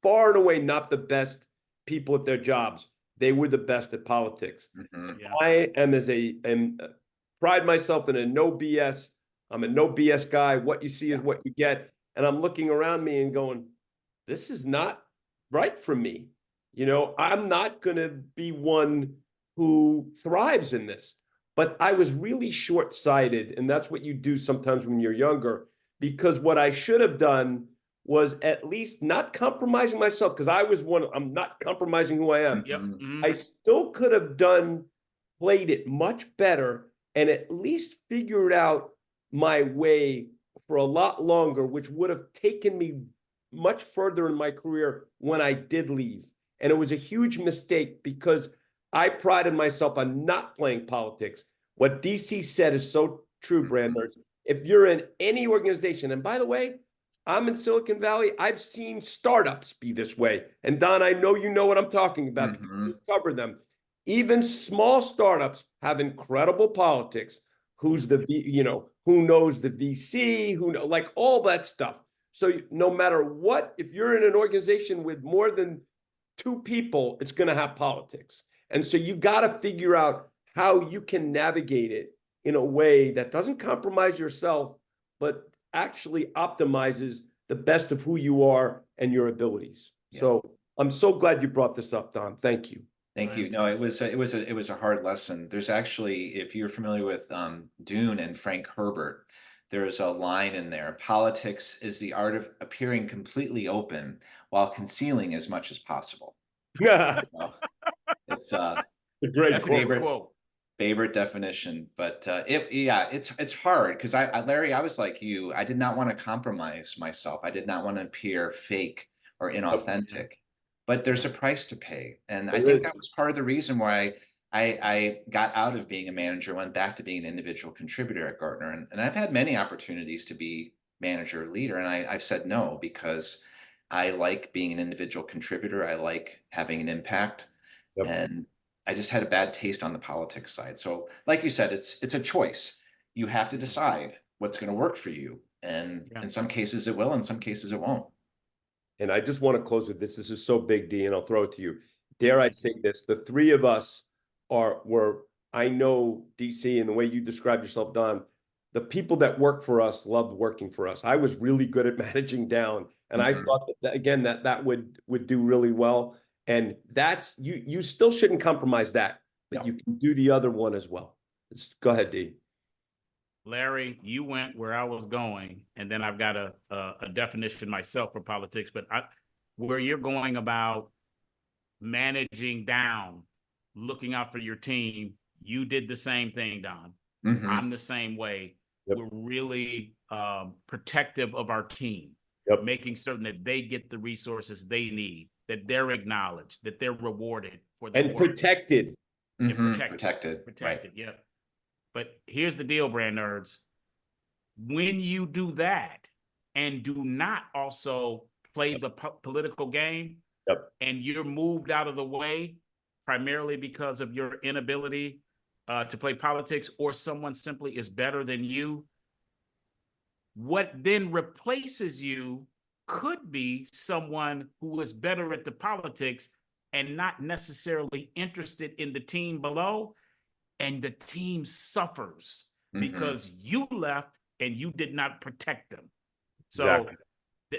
far and away not the best people at their jobs. They were the best at politics. Mm-hmm. Yeah. I am pride myself in a no BS. I'm a no BS guy. What you see is what you get. And I'm looking around me and going, this is not right for me. You know, I'm not going to be one who thrives in this. But I was really short-sighted. And that's what you do sometimes when you're younger, because what I should have done was at least not compromising myself, because I was one, I'm not compromising who I am. Yep. Mm-hmm. I still could have played it much better and at least figured out my way for a lot longer, which would have taken me much further in my career when I did leave. And it was a huge mistake because I prided myself on not playing politics. What DC said is so true, Brand Nerds. If you're in any organization, and by the way, I'm in Silicon Valley, I've seen startups be this way. And Don, I know you know what I'm talking about because you cover them. Even small startups have incredible politics. Who's the, who knows the VC, like all that stuff. So no matter what, if you're in an organization with more than 2 people, it's going to have politics. And so you got to figure out how you can navigate it in a way that doesn't compromise yourself, but actually optimizes the best of who you are and your abilities. Yeah. So I'm so glad you brought this up, Don. Thank you. Thank you. No, it was a hard lesson. There's actually, if you're familiar with Dune and Frank Herbert, there's a line in there: politics is the art of appearing completely open while concealing as much as possible. It's a great favorite definition, but it's hard because Larry, I was like you. I did not want to compromise myself. I did not want to appear fake or inauthentic. But there's a price to pay, and I think that was part of the reason why I got out of being a manager, went back to being an individual contributor at Gartner. And I've had many opportunities to be manager or leader. And I've said no because I like being an individual contributor. I like having an impact. Yep. And I just had a bad taste on the politics side. So like you said, it's a choice. You have to decide what's going to work for you. And in some cases it will, in some cases it won't. And I just want to close with this. This is so big, D, and I'll throw it to you. Dare I say this? The three of us I know, DC, and the way you describe yourself, Don, the people that work for us loved working for us. I was really good at managing down, and I thought that again, that would do really well. And that's you still shouldn't compromise that, but you can do the other one as well. Go ahead, D. Larry, you went where I was going, and then I've got a definition myself for politics, but where you're going about managing down, looking out for your team, you did the same thing, Don. I'm the same way. We're really protective of our team, making certain that they get the resources they need, that they're acknowledged, that they're rewarded for their work. Protected. Protected. Right. Yeah. But here's the deal, brand nerds. When you do that and do not also play the political game, and you're moved out of the way primarily because of your inability to play politics, or someone simply is better than you, what then replaces you could be someone who is better at the politics and not necessarily interested in the team below. And the team suffers because you left and you did not protect them. So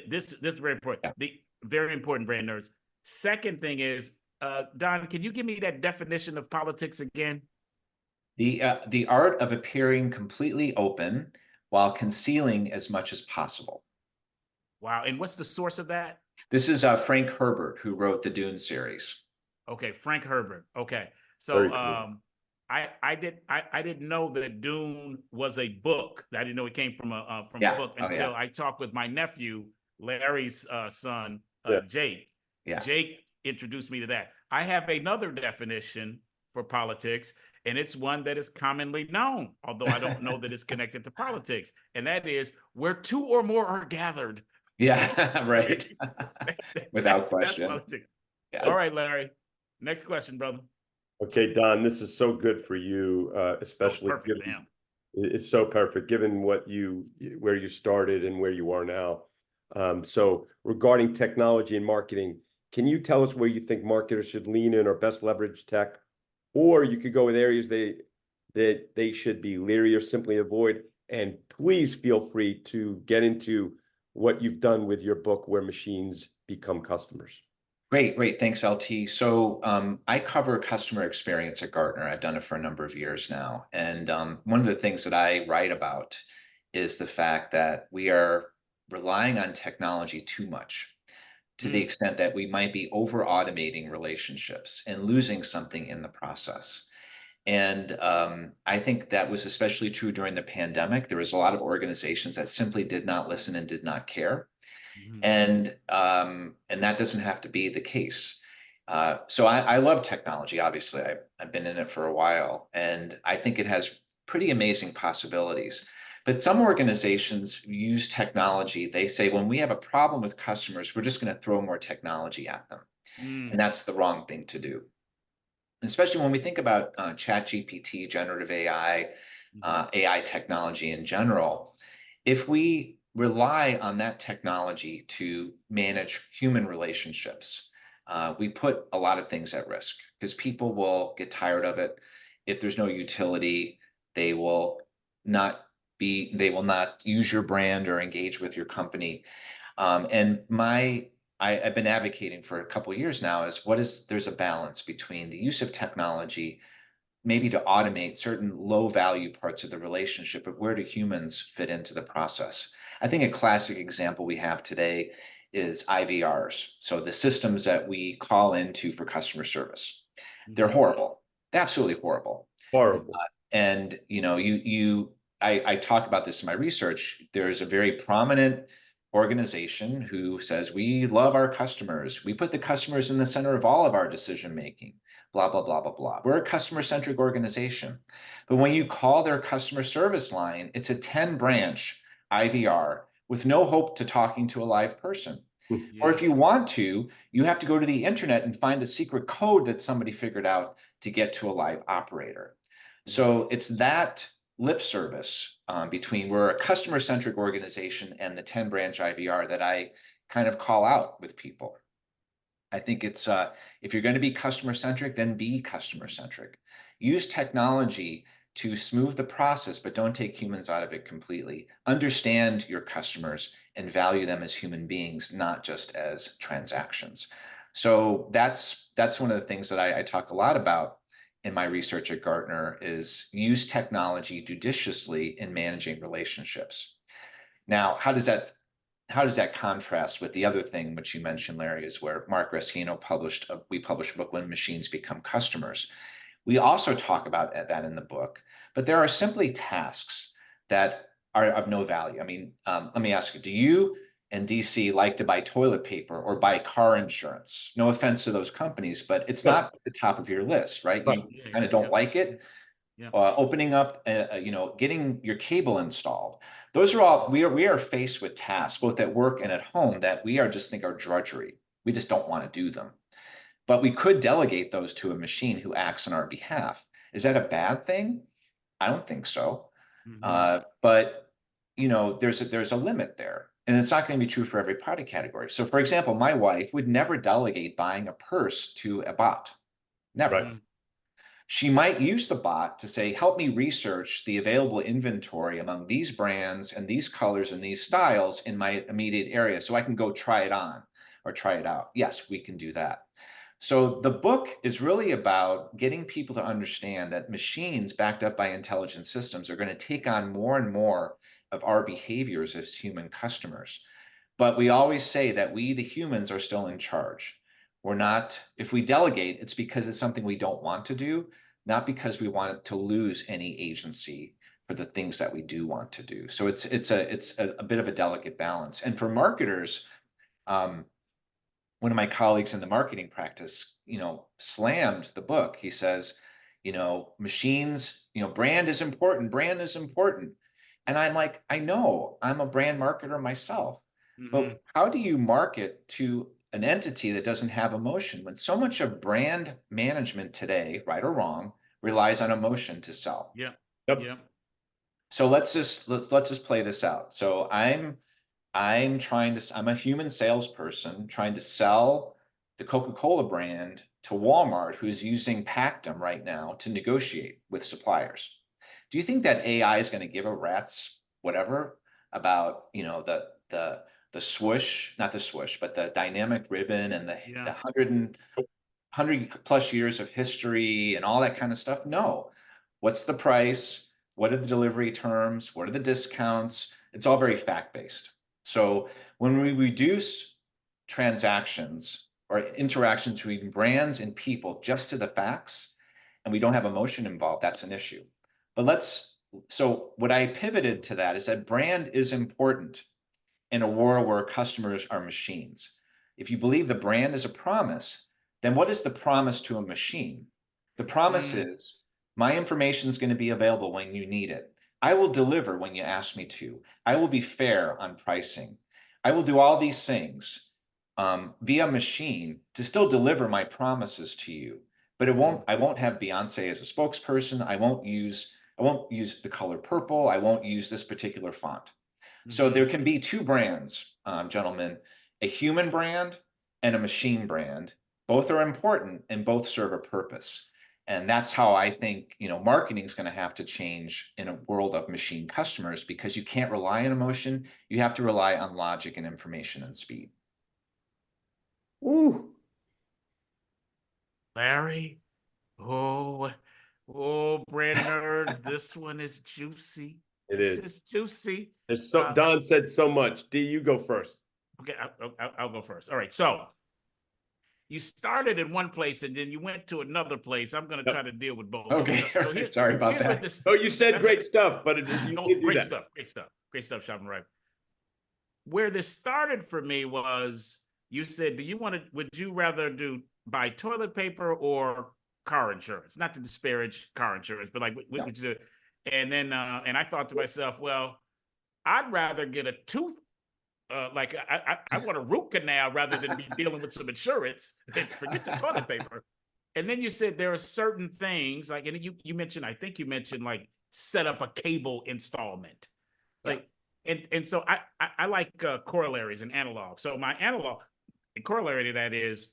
this is very important. The very important, brand nerds. Second thing is, Don, can you give me that definition of politics again? The art of appearing completely open while concealing as much as possible. Wow. And what's the source of that? This is Frank Herbert, who wrote the Dune series. Okay, Frank Herbert. Okay. So I didn't know that Dune was a book. I didn't know it came from a book until I talked with my nephew, Larry's son, Jake. Jake introduced me to that. I have another definition for politics, and it's one that is commonly known, although I don't know that it's connected to politics. And that is where two or more are gathered. Yeah, right. Without question. That's politics. All right, Larry. Next question, brother. Okay, Don, this is so good for you, especially it's so perfect given where you started and where you are now. So regarding technology and marketing, can you tell us where you think marketers should lean in or best leverage tech? Or you could go with areas that they should be leery or simply avoid. And please feel free to get into what you've done with your book, Where Machines Become Customers. Great. Thanks, LT. So I cover customer experience at Gartner. I've done it for a number of years now. And one of the things that I write about is the fact that we are relying on technology too much, to the extent that we might be over automating relationships and losing something in the process. And I think that was especially true during the pandemic. There was a lot of organizations that simply did not listen and did not care. And that doesn't have to be the case. So I love technology. Obviously, I've been in it for a while, and I think it has pretty amazing possibilities. But some organizations use technology. They say, when we have a problem with customers, we're just going to throw more technology at them. And that's the wrong thing to do. Especially when we think about ChatGPT, generative AI, AI technology in general. If we rely on that technology to manage human relationships, we put a lot of things at risk, because people will get tired of it. If there's no utility, they will not use your brand or engage with your company. And I've been advocating for a couple of years now there's a balance between the use of technology, maybe to automate certain low value parts of the relationship, but where do humans fit into the process? I think a classic example we have today is IVRs. So the systems that we call into for customer service, they're horrible, absolutely horrible. Horrible. And I talk about this in my research. There's a very prominent organization who says, we love our customers. We put the customers in the center of all of our decision making, blah, blah, blah, blah, blah. We're a customer-centric organization. But when you call their customer service line, it's a 10-branch IVR with no hope to talking to a live person. Yeah. Or if you want to, you have to go to the internet and find a secret code that somebody figured out to get to a live operator. So it's that lip service between we're a customer-centric organization and the 10-branch IVR that I kind of call out with people. I think it's if you're going to be customer-centric, then be customer-centric. Use technology to smooth the process, but don't take humans out of it completely. Understand your customers and value them as human beings, not just as transactions. So that's one of the things that I talk a lot about in my research at Gartner is use technology judiciously in managing relationships. Now, how does that contrast with the other thing which you mentioned, Larry, is where Mark Rescino we published a book, When Machines Become Customers. We also talk about that in the book, but there are simply tasks that are of no value. I mean, let me ask you, do you and DC like to buy toilet paper or buy car insurance? No offense to those companies, but it's not at the top of your list, right? You kind of don't like it. Yeah. Opening up, getting your cable installed. Those are all, we are faced with tasks, both at work and at home, that we just think are drudgery. We just don't want to do them. But we could delegate those to a machine who acts on our behalf. Is that a bad thing? I don't think so. But there's a limit there. And it's not going to be true for every product category. So for example, my wife would never delegate buying a purse to a bot. Never. Right. She might use the bot to say, help me research the available inventory among these brands and these colors and these styles in my immediate area so I can go try it on or try it out. Yes, we can do that. So the book is really about getting people to understand that machines backed up by intelligent systems are going to take on more and more of our behaviors as human customers. But we always say that we, the humans, are still in charge. We're not, if we delegate, it's because it's something we don't want to do, not because we want to lose any agency for the things that we do want to do. So it's a bit of a delicate balance. And for marketers, one of my colleagues in the marketing practice, slammed the book. He says, machines, brand is important. Brand is important. And I'm like, I know, I'm a brand marketer myself. But how do you market to an entity that doesn't have emotion when so much of brand management today, right or wrong, relies on emotion to sell? Yeah. Yep. Yeah. So let's just play this out. So I'm a human salesperson trying to sell the Coca-Cola brand to Walmart, who's using Pactum right now to negotiate with suppliers. Do you think that AI is going to give a rat's whatever about, the swoosh, not the swoosh, but the dynamic ribbon and the 100 plus years of history and all that kind of stuff? No. What's the price? What are the delivery terms? What are the discounts? It's all very fact-based. So when we reduce transactions or interactions between brands and people just to the facts, and we don't have emotion involved, that's an issue. But so what I pivoted to that is that brand is important in a world where customers are machines. If you believe the brand is a promise, then what is the promise to a machine? The promise is my information is going to be available when you need it. I will deliver when you ask me to. I will be fair on pricing. I will do all these things via machine to still deliver my promises to you. But I won't have Beyonce as a spokesperson. I won't use the color purple. I won't use this particular font. So there can be two brands, gentlemen, a human brand and a machine brand. Both are important and both serve a purpose. And that's how I think, marketing is going to have to change in a world of machine customers, because you can't rely on emotion. You have to rely on logic and information and speed. Ooh. Larry, brand nerds, this one is juicy. This is juicy. Don said so much. D, you go first. Okay, I'll go first. All right, so you started in one place and then you went to another place. I'm going to try to deal with both. Okay, so sorry about that. You said great stuff, but you did do great that. stuff, Scheibenreif. where this started for me was you said, would you rather buy toilet paper or car insurance? Not to disparage car insurance, but like, what would you do? And then, and I thought to myself, well, I'd rather get a tooth. Like I want a root canal rather than be dealing with some insurance and forget the toilet paper. And then you said there are certain things like, and you mentioned, I think you mentioned like set up a cable installment. Like, and so I like corollaries and analogs. So my analog and corollary to that is,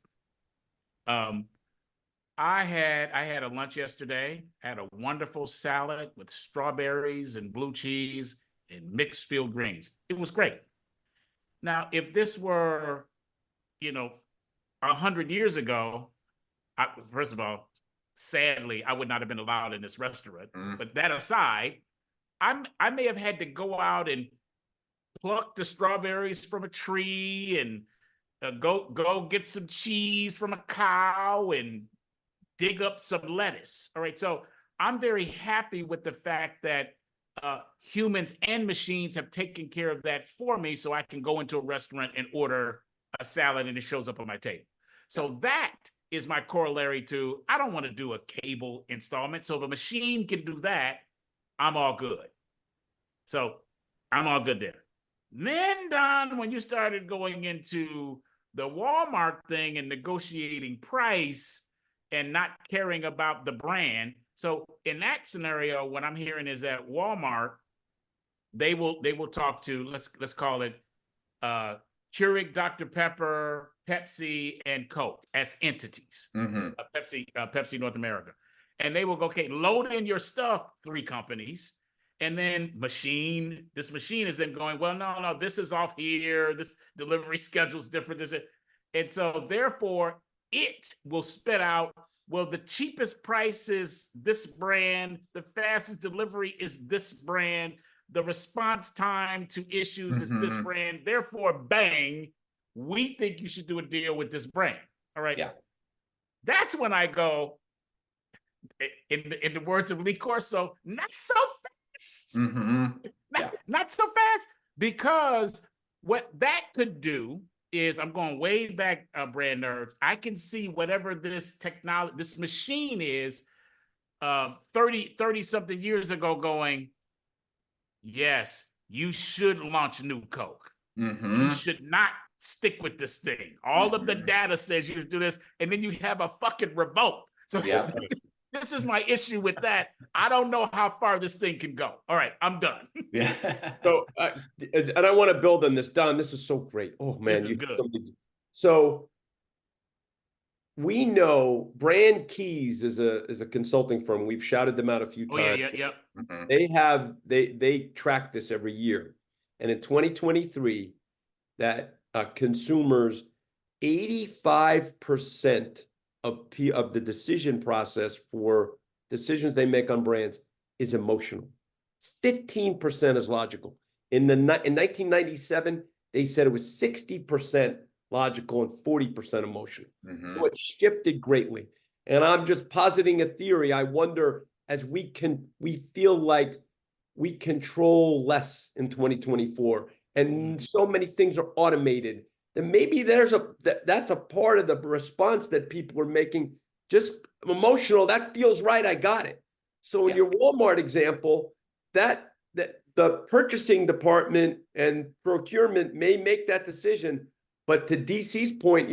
I had a lunch yesterday, had a wonderful salad with strawberries and blue cheese and mixed field greens. It was great. Now, if this were, 100 years ago, first of all, sadly, I would not have been allowed in this restaurant. But that aside, I may have had to go out and pluck the strawberries from a tree and go get some cheese from a cow and dig up some lettuce. All right, so I'm very happy with the fact that humans and machines have taken care of that for me, so I can go into a restaurant and order a salad and it shows up on my table. So that is my corollary to, I don't want to do a cable installment. So if a machine can do that, I'm all good. So I'm all good there. Then, Don, when you started going into the Walmart thing and negotiating price and not caring about the brand. So in that scenario, what I'm hearing is that Walmart, they will talk to, let's call it Keurig, Dr. Pepper, Pepsi, and Coke as entities. Pepsi North America. And they will go, okay, load in your stuff, 3 companies. And then this machine is then going, well, no, this is off here. This delivery schedule is different. And so therefore, it will spit out, well, the cheapest price is this brand. The fastest delivery is this brand. The response time to issues is this brand. Therefore, bang, we think you should do a deal with this brand. All right. Yeah. That's when I go, in the words of Lee Corso, not so fast. Not so fast, because what that could do is, I'm going way back, brand nerds. I can see whatever this technology, this machine is 30 something years ago going, yes, you should launch new Coke. You should not stick with this thing. All of the data says you should do this, and then you have a fucking revolt. So this is my issue with that. I don't know how far this thing can go. All right, I'm done. So, and I want to build on this, Don. This is so great. Oh man, this is good. So we know Brand Keys is a consulting firm. We've shouted them out a few times. They track this every year, and in 2023, that consumers 85% of the decision process for decisions they make on brands is emotional. 15% is logical. In 1997, they said it was 60% logical and 40% emotional. So it shifted greatly. And I'm just positing a theory. I wonder, as we feel like we control less in 2024, and so many things are automated, then maybe that's a part of the response that people are making. Just emotional, that feels right, I got it. So in your Walmart example, that the purchasing department and procurement may make that decision, but to DC's point,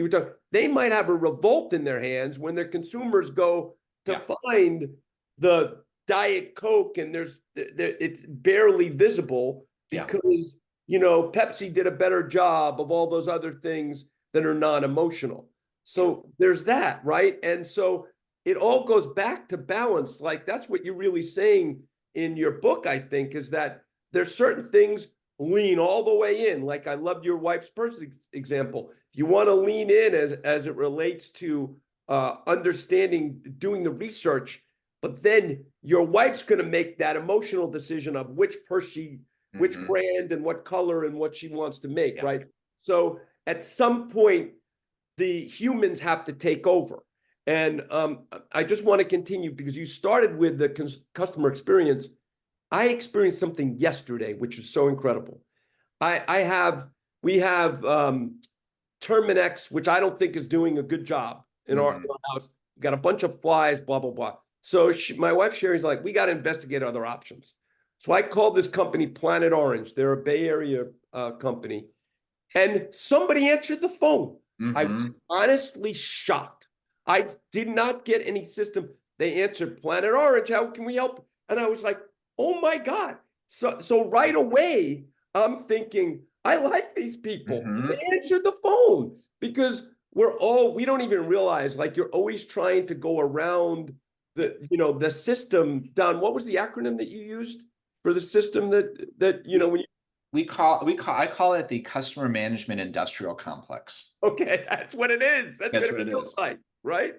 they might have a revolt in their hands when their consumers go to find the Diet Coke and it's barely visible because Pepsi did a better job of all those other things that are non-emotional. So there's that, right? And so it all goes back to balance. Like, that's what you're really saying in your book, I think, is that there's certain things lean all the way in. Like, I loved your wife's purse example. You want to lean in as it relates to understanding, doing the research, but then your wife's going to make that emotional decision of which purse which brand and what color and what she wants to make, right? So at some point, the humans have to take over. And I just want to continue, because you started with the customer experience. I experienced something yesterday, which was so incredible. I have We have Terminex, which I don't think is doing a good job in our house. We got a bunch of flies, blah, blah, blah. So my wife Sherry's like, we got to investigate other options. So I called this company Planet Orange. They're a Bay Area company. And somebody answered the phone. I was honestly shocked. I did not get any system. They answered Planet Orange. How can we help? And I was like, oh my God. So right away, I'm thinking, I like these people. They answered the phone because we don't even realize, like, you're always trying to go around the system. Don, what was the acronym that you used for the system that when you I call it the customer management industrial complex. Okay, that's what it is. That's what what it feels is. like, right?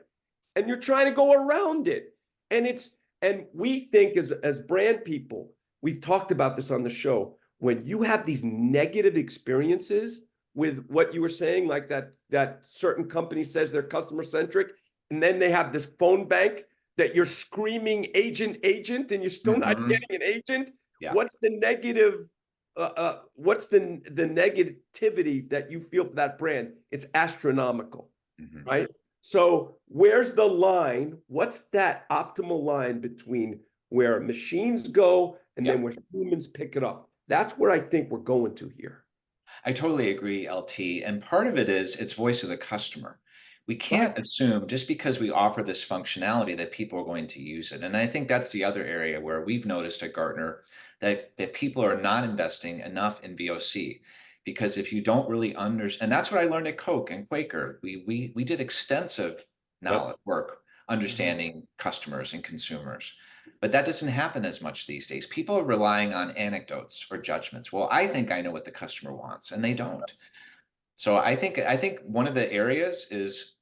And you're trying to go around it. And we think as brand people, we've talked about this on the show, when you have these negative experiences with what you were saying, like that certain company says they're customer centric, and then they have this phone bank that you're screaming agent, and you're still not getting an agent. Yeah. What's the negative? What's the negativity that you feel for that brand? It's astronomical, right? So where's the line? What's that optimal line between where machines go and then where humans pick it up? That's where I think we're going to here. I totally agree, LT. And part of it is it's voice of the customer. We can't assume just because we offer this functionality that people are going to use it. And I think that's the other area where we've noticed at Gartner that people are not investing enough in VOC. Because if you don't really understand, and that's what I learned at Coke and Quaker, we did extensive knowledge work, understanding customers and consumers. But that doesn't happen as much these days. People are relying on anecdotes or judgments. Well, I think I know what the customer wants, and they don't. So I think one of the areas is,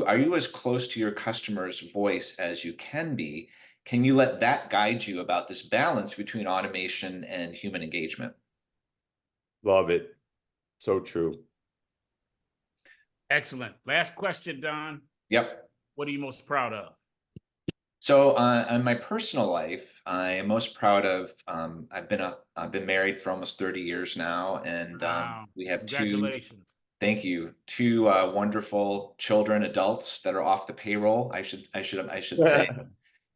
are you as close to your customer's voice as you can be? Can you let that guide you about this balance between automation and human engagement? Love it. So true. Excellent. Last question, Don. Yep. What are you most proud of? So on my personal life, I am most proud of, I've been married for almost 30 years now, and we have Congratulations. Thank you. Two wonderful children, adults that are off the payroll, I should say,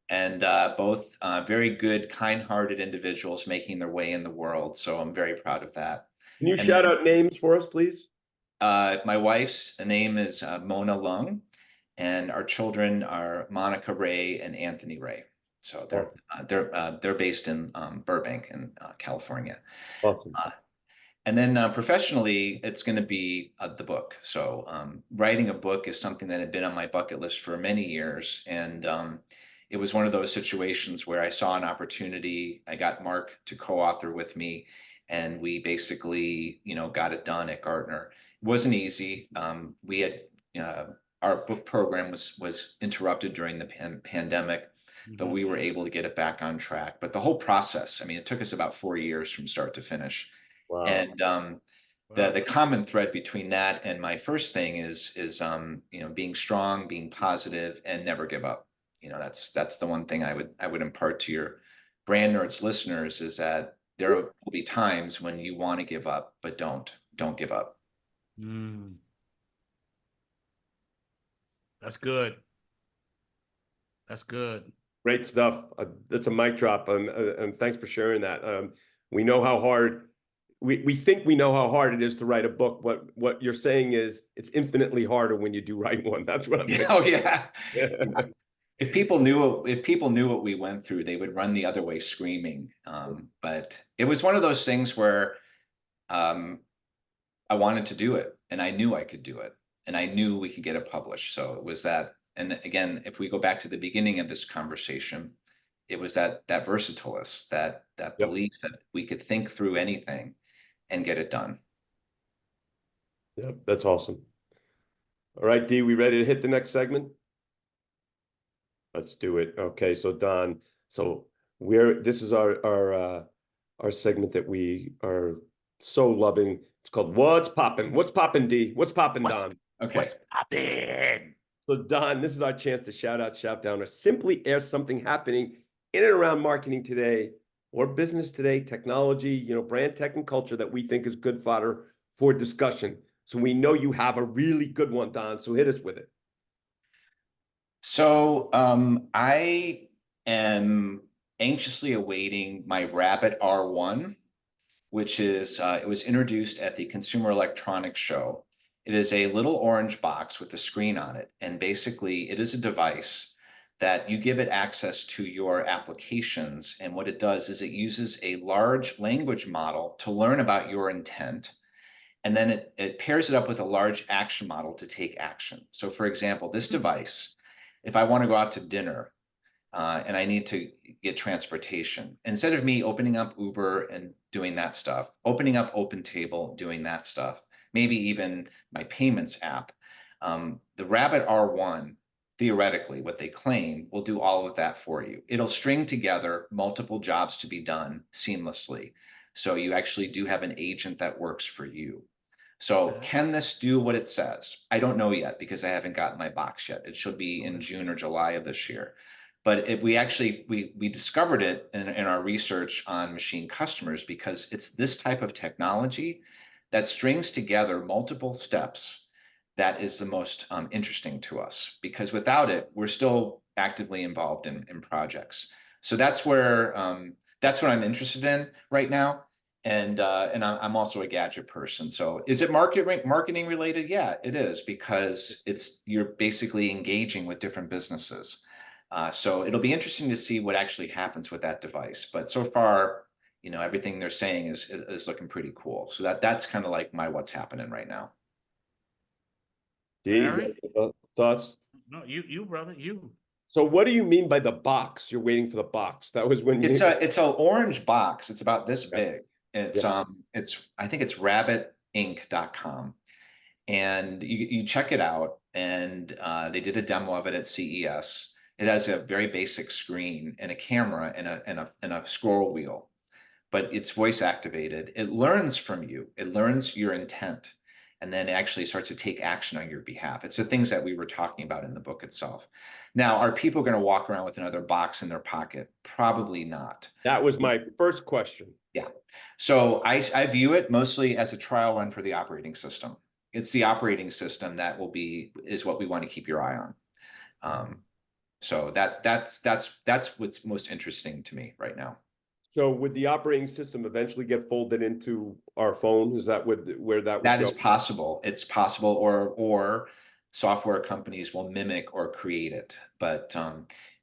and both very good, kind-hearted individuals making their way in the world. So I'm very proud of that. Can you shout out names for us, please? My wife's name is Mona Lung, and our children are Monica Ray and Anthony Ray. So they're based in Burbank in California. Awesome. And then professionally, it's going to be the book. So writing a book is something that had been on my bucket list for many years. And it was one of those situations where I saw an opportunity. I got Mark to co-author with me, and we basically, got it done at Gartner. It wasn't easy. We had our book program was interrupted during the pandemic, but we were able to get it back on track. But the whole process, I mean, it took us about 4 years from start to finish. Wow. And the common thread between that and my first thing is being strong, being positive, and never give up. That's the one thing I would impart to your brand nerds listeners, is that there will be times when you want to give up, but don't give up. That's good. That's good. Great stuff. That's a mic drop, and thanks for sharing that. We know how hard we think we know how hard it is to write a book. What you're saying is it's infinitely harder when you do write one. That's what I'm thinking. Oh yeah. If people knew what we went through, they would run the other way screaming. But it was one of those things where I wanted to do it, and I knew I could do it, and I knew we could get it published. So it was that. And again, if we go back to the beginning of this conversation, it was that versatilist, that belief that we could think through anything and get it done. Yep, that's awesome. All right, D, we ready to hit the next segment? Let's do it. Okay, so Don, this is our segment that we are so loving. It's called What's Poppin'? What's poppin', D? What's poppin', Don? Okay. What's poppin'? So Don, this is our chance to shout out, shout down, or simply air something happening in and around marketing today or business today, technology, brand tech and culture that we think is good fodder for discussion. So we know you have a really good one, Don. So hit us with it. So I am anxiously awaiting my Rabbit R1, which is, it was introduced at the Consumer Electronics Show. It is a little orange box with a screen on it. And basically it is a device that you give it access to your applications. And what it does is it uses a large language model to learn about your intent. And then it pairs it up with a large action model to take action. So for example, this device, if I want to go out to dinner, and I need to get transportation, instead of me opening up Uber and doing that stuff, opening up OpenTable, doing that stuff, maybe even my payments app, the Rabbit R1, theoretically, what they claim, will do all of that for you. It'll string together multiple jobs to be done seamlessly. So you actually do have an agent that works for you. So can this do what it says? I don't know yet because I haven't gotten my box yet. It should be in June or July of this year. But we discovered it in our research on machine customers because it's this type of technology that strings together multiple steps that is the most interesting to us, because without it, we're still actively involved in projects. So that's where that's what I'm interested in right now. And I'm also a gadget person. So is it marketing related? Yeah, it is, because you're basically engaging with different businesses. So it'll be interesting to see what actually happens with that device. But so far, everything they're saying is looking pretty cool. So that's kind of like my what's happening right now. D, thoughts? No, you brother, you. So what do you mean by the box? You're waiting for the box. That was when it's an orange box. It's about this big. It's Yeah. I think it's rabbitinc.com. And you check it out, and they did a demo of it at CES. It has a very basic screen and a camera and a scroll wheel, but it's voice activated. It learns from you. It learns your intent, and then it actually starts to take action on your behalf. It's the things that we were talking about in the book itself. Now, are people going to walk around with another box in their pocket? Probably not. That was my first question. Yeah. So I view it mostly as a trial run for the operating system. It's the operating system that is what we want to keep your eye on. So that's what's most interesting to me right now. So would the operating system eventually get folded into our phone? Is that where that would That go? is possible. It's possible, or software companies will mimic or create it. But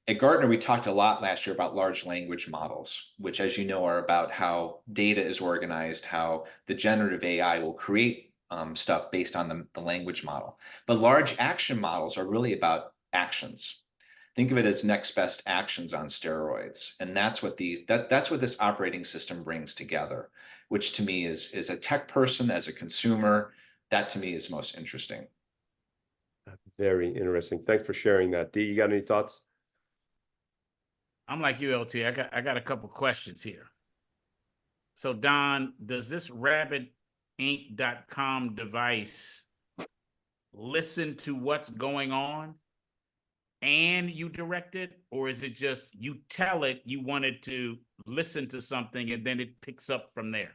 at Gartner, we talked a lot last year about large language models, which, as you know, are about how data is organized, how the generative AI will create stuff based on the language model. But large action models are really about actions. Think of it as next best actions on steroids. And that's what that's what this operating system brings together, which to me is a tech person, as a consumer, that to me is most interesting. Very interesting. Thanks for sharing that. D, you got any thoughts? I'm like you, LT. I got a couple questions here. So Don, does this rabbitinc.com device listen to what's going on and you direct it, or is it just you tell it you wanted to listen to something and then it picks up from there?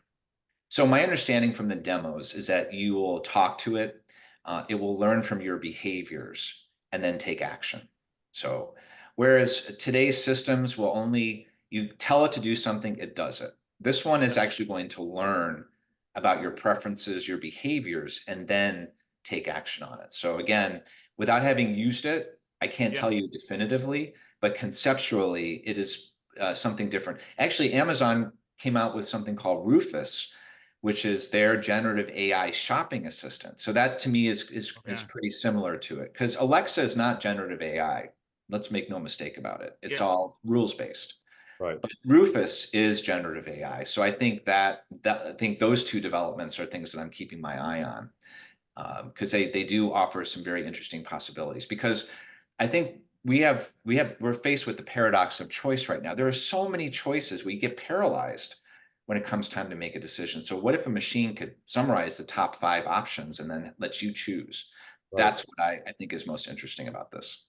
So my understanding from the demos is that you will talk to it, it will learn from your behaviors and then take action. So whereas today's systems will only, you tell it to do something, it does it. This one is actually going to learn about your preferences, your behaviors, and then take action on it. So again, without having used it, I can't tell you definitively, but conceptually, it is something different. Actually, Amazon came out with something called Rufus, which is their generative AI shopping assistant. So that to me is pretty similar to it, because Alexa is not generative AI. Let's make no mistake about it. It's all rules-based. Right. But Rufus is generative AI. So I think I think those two developments are things that I'm keeping my eye on, because they do offer some very interesting possibilities. Because I think we're faced with the paradox of choice right now. There are so many choices, we get paralyzed when it comes time to make a decision. So what if a machine could summarize the top 5 options and then let you choose? Right. That's what I think is most interesting about this.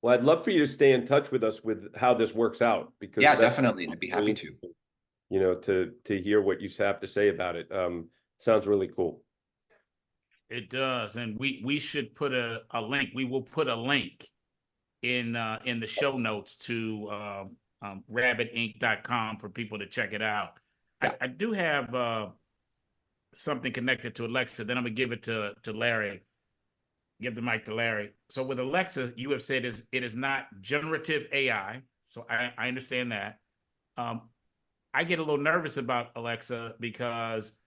Well, I'd love for you to stay in touch with us with how this works out, because definitely, I'd be happy to. To hear what you have to say about it. Sounds really cool. It does, and we should put a link. We will put a link in the show notes to rabbitinc.com for people to check it out. Yeah. I do have something connected to Alexa. Then I'm gonna give it to Larry. Give the mic to Larry. So with Alexa, you have said it is not generative AI. So I understand that. I get a little nervous about Alexa because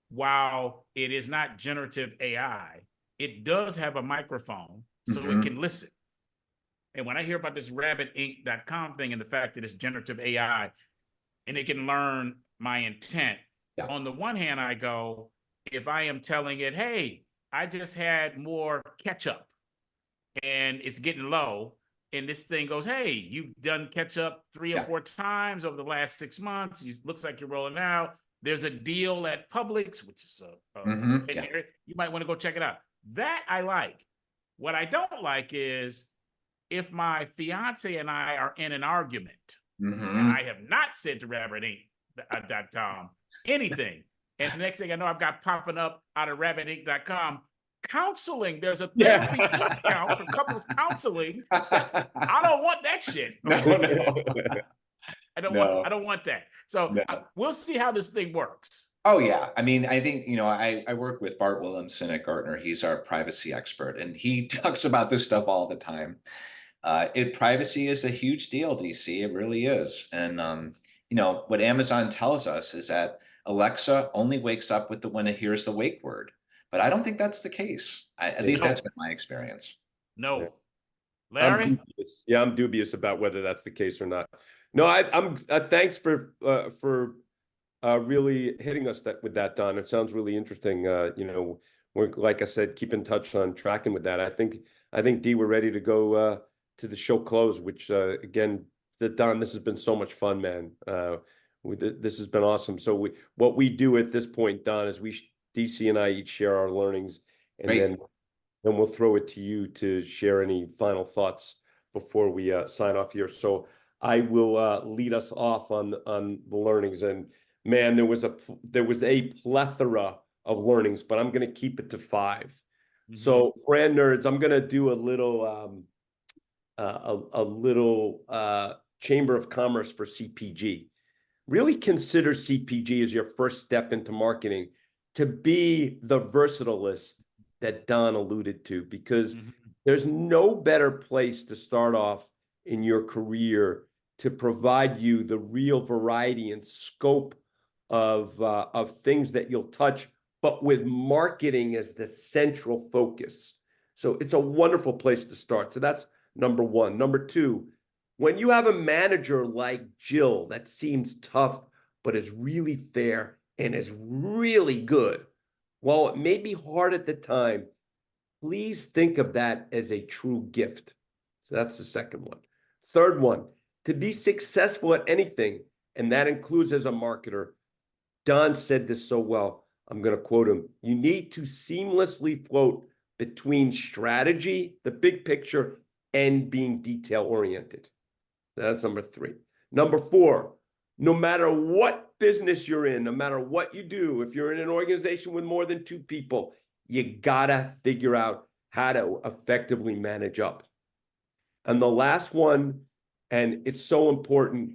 while it is not generative AI, it does have a microphone so it can listen. And when I hear about this rabbitinc.com thing and the fact that it's generative AI and it can learn my intent, on the one hand, I go, if I am telling it, hey, I just had more ketchup and it's getting low, and this thing goes, hey, you've done ketchup 3 or 4 times over the last 6 months. It looks like you're rolling out. There's a deal at Publix, which is you might want to go check it out. That I like. What I don't like is if my fiance and I are in an argument, and I have not said to rabbitinc.com anything, and the next thing I know, I've got popping up out of rabbitinc.com counseling. There's a therapy discount for couples counseling. I don't want that shit. Okay? I don't want that. So we'll see how this thing works. Oh yeah. I mean, I think, I work with Bart Williamson at Gartner. He's our privacy expert, and he talks about this stuff all the time. Privacy is a huge deal, DC. It really is. And, what Amazon tells us is that Alexa only wakes up when it hears the wake word. But I don't think that's the case. At least that's been my experience. No. Yeah. Larry? I'm dubious. Yeah, I'm dubious about whether that's the case or not. No, I'm thanks for really hitting us with that, Don. It sounds really interesting. We're, like I said, keep in touch on tracking with that. I think D, we're ready to go to the show close, which again, Don, this has been so much fun, man. This has been awesome. So what we do at this point, Don, is DC and I each share our learnings, and then we'll throw it to you to share any final thoughts before we sign off here. So I will lead us off on the learnings. And man, there was a plethora of learnings, but I'm going to keep it to 5. So brand nerds, I'm going to do a little chamber of commerce for CPG. Really consider CPG as your first step into marketing, to be the versatilist that Don alluded to, because there's no better place to start off in your career to provide you the real variety and scope of things that you'll touch, but with marketing as the central focus. So it's a wonderful place to start. So that's number 1. Number 2, when you have a manager like Jill that seems tough, but is really fair and is really good, while it may be hard at the time, please think of that as a true gift. So that's the second one. Third one, to be successful at anything, and that includes as a marketer, Don said this so well. I'm going to quote him. You need to seamlessly float between strategy, the big picture, and being detail-oriented. That's number 3. Number 4, no matter what business you're in, no matter what you do, if you're in an organization with more than 2 people, you gotta figure out how to effectively manage up. And the last one, and it's so important,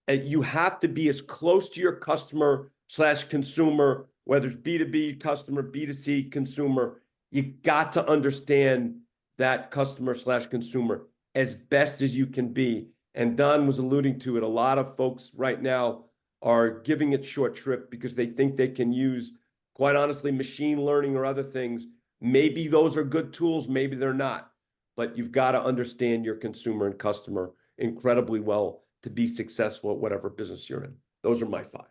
you have to be as close to your customer/consumer, whether it's B2B customer, B2C consumer. You got to understand that customer/consumer as best as you can be. And Don was alluding to it. A lot of folks right now are giving it short shrift because they think they can use, quite honestly, machine learning or other things. Maybe those are good tools, maybe they're not. But you've got to understand your consumer and customer incredibly well to be successful at whatever business you're in. Those are my 5.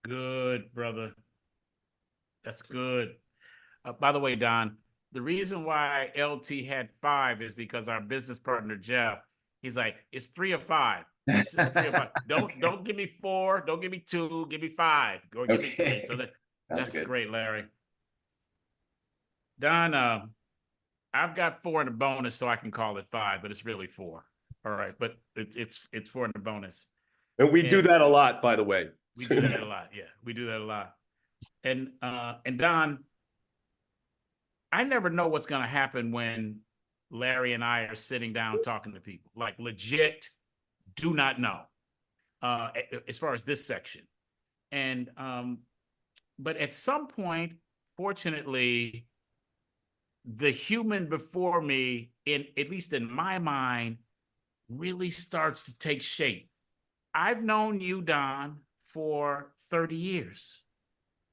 Good, brother. That's good. By the way, Don, the reason why LT had 5 is because our business partner, Jeff, he's like, it's 3 or 5. It's 3 or 5. Don't give me 4. Don't give me 2. Give me 5. Or give me 3. So that's great, Larry. Don, I've got 4 in the bonus, so I can call it 5, but it's really 4. All right, but it's 4 in the bonus. And we do that a lot, by the way. We do that a lot. Yeah, we do that a lot. And Don, I never know what's going to happen when Larry and I are sitting down talking to people. Like, legit, do not know as far as this section. And but at some point, fortunately, the human before me, at least in my mind, really starts to take shape. I've known you, Don, for 30 years.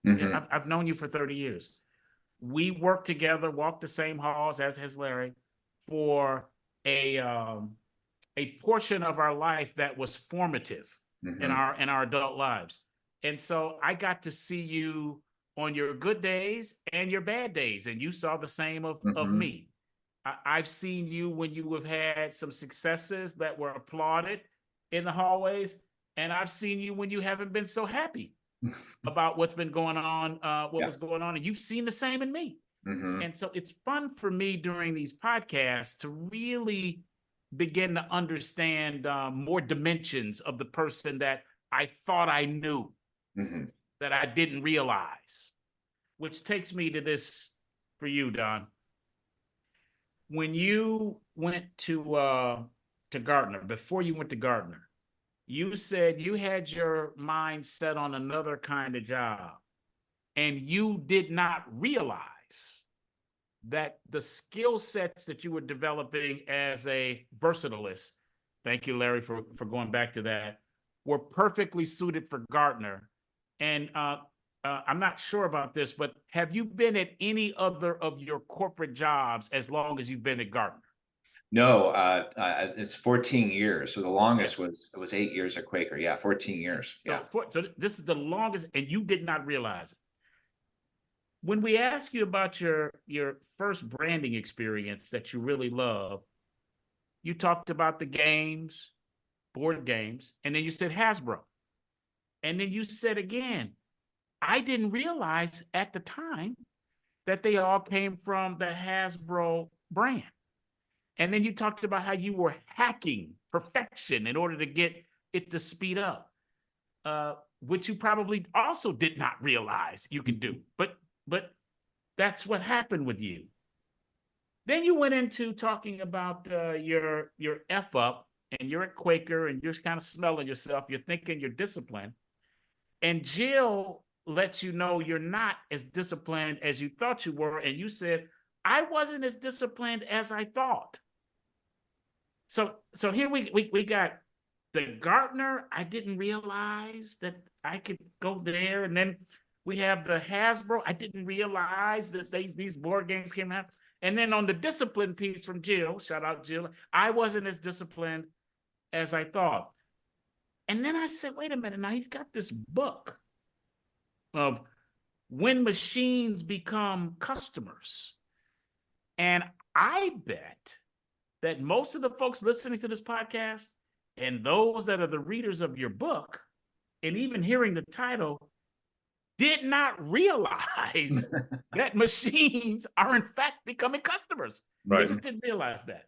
Mhm. I've known you for 30 years. We worked together, walked the same halls, as has Larry, for a portion of our life that was formative in Mhm. our adult lives. And so I got to see you on your good days and your bad days, and you saw the same of Mhm. me. I've seen you when you have had some successes that were applauded in the hallways, and I've seen you when you haven't been so happy about what's been going on, what Yeah. was going on, and you've seen the same in me. Mhm. And so it's fun for me during these podcasts to really begin to understand more dimensions of the person that I thought I knew, Mhm. that I didn't realize. Which takes me to this for you, Don. When you went to Gartner, before you went to Gartner, you said you had your mind set on another kind of job, and you did not realize that the skill sets that you were developing as a versatilist, thank you, Larry, for going back to that, were perfectly suited for Gartner. And I'm not sure about this, but have you been at any other of your corporate jobs as long as you've been at Gartner? No, it's 14 years. So the Okay. longest was 8 years at Quaker. Yeah, 14 years. So, Yeah. so this is the longest, and you did not realize it. When we ask you about your first branding experience that you really love, you talked about the games, board games, and then you said Hasbro. And then you said again, I didn't realize at the time that they all came from the Hasbro brand. And then you talked about how you were hacking perfection in order to get it to speed up, which you probably also did not realize you could do. But that's what happened with you. Then you went into talking about your F up, and you're at Quaker, and you're kind of smelling yourself. You're thinking you're disciplined, and Jill lets you know you're not as disciplined as you thought you were, and you said, "I wasn't as disciplined as I thought." So here we got the Gartner. I didn't realize that I could go there, and then we have the Hasbro. I didn't realize that these board games came out. And then on the discipline piece from Jill, shout out Jill, I wasn't as disciplined as I thought. And then I said, wait a minute, now he's got this book of when machines become customers. And I bet that most of the folks listening to this podcast and those that are the readers of your book, and even hearing the title, did not realize that machines are in fact becoming customers. They Right. just didn't realize that.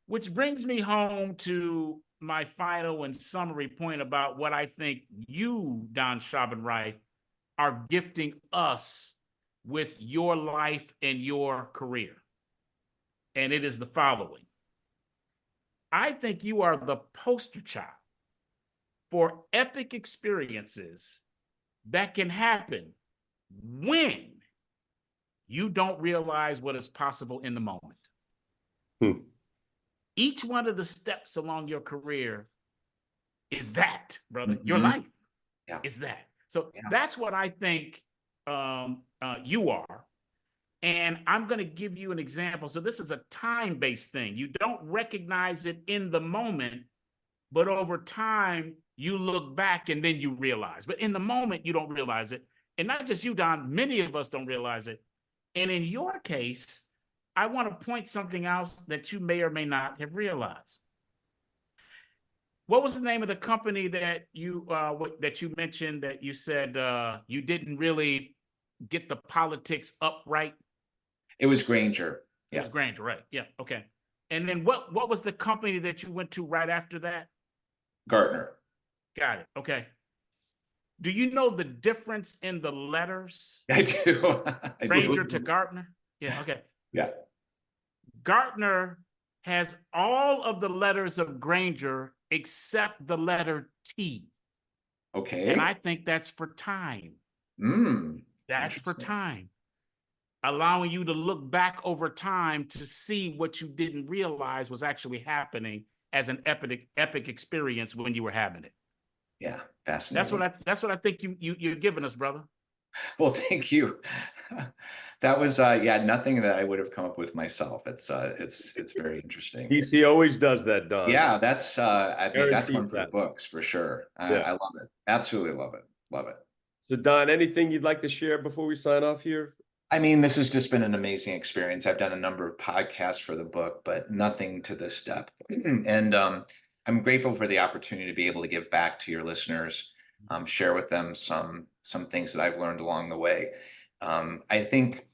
Which brings me home to my final and summary point about what I think you, Don Scheibenreif, are gifting us with your life and your career. And it is the following. I think you are the poster child for epic experiences that can happen when you don't realize what is possible in the moment. Each one of the steps along your career is that, brother. Your life is that. So that's what I think you are. And I'm going to give you an example. So this is a time-based thing. You don't recognize it in the moment, but over time, you look back and then you realize. But in the moment, you don't realize it. And not just you, Don, many of us don't realize it. And in your case, I want to point something else that you may or may not have realized. What was the name of the company that you mentioned that you said you didn't really get the politics up right? It was Granger. It Yeah. was Granger, right? Yeah. Okay. And then what was the company that you went to right after that? Gartner. Got it. Okay. Do you know the difference in the letters? I do. I Granger do. to Gartner? Yeah, okay. Yeah. Gartner has all of the letters of Granger except the letter T. Okay. And I think that's for time. That's for Interesting. time. Allowing you to look back over time to see what you didn't realize was actually happening as an epic experience when you were having it. Yeah, fascinating. That's what I think you're giving us, brother. Well, thank you. That was yeah, nothing that I would have come up with myself. It's very interesting. DC always does that, Don. Yeah, that's I mean that's Guaranteed one for the that. books for sure. Yeah. I love it. Absolutely love it. Love it. So Don, anything you'd like to share before we sign off here? I mean, this has just been an amazing experience. I've done a number of podcasts for the book, but nothing to this depth. And I'm grateful for the opportunity to be able to give back to your listeners, share with them some things that I've learned along the way. I think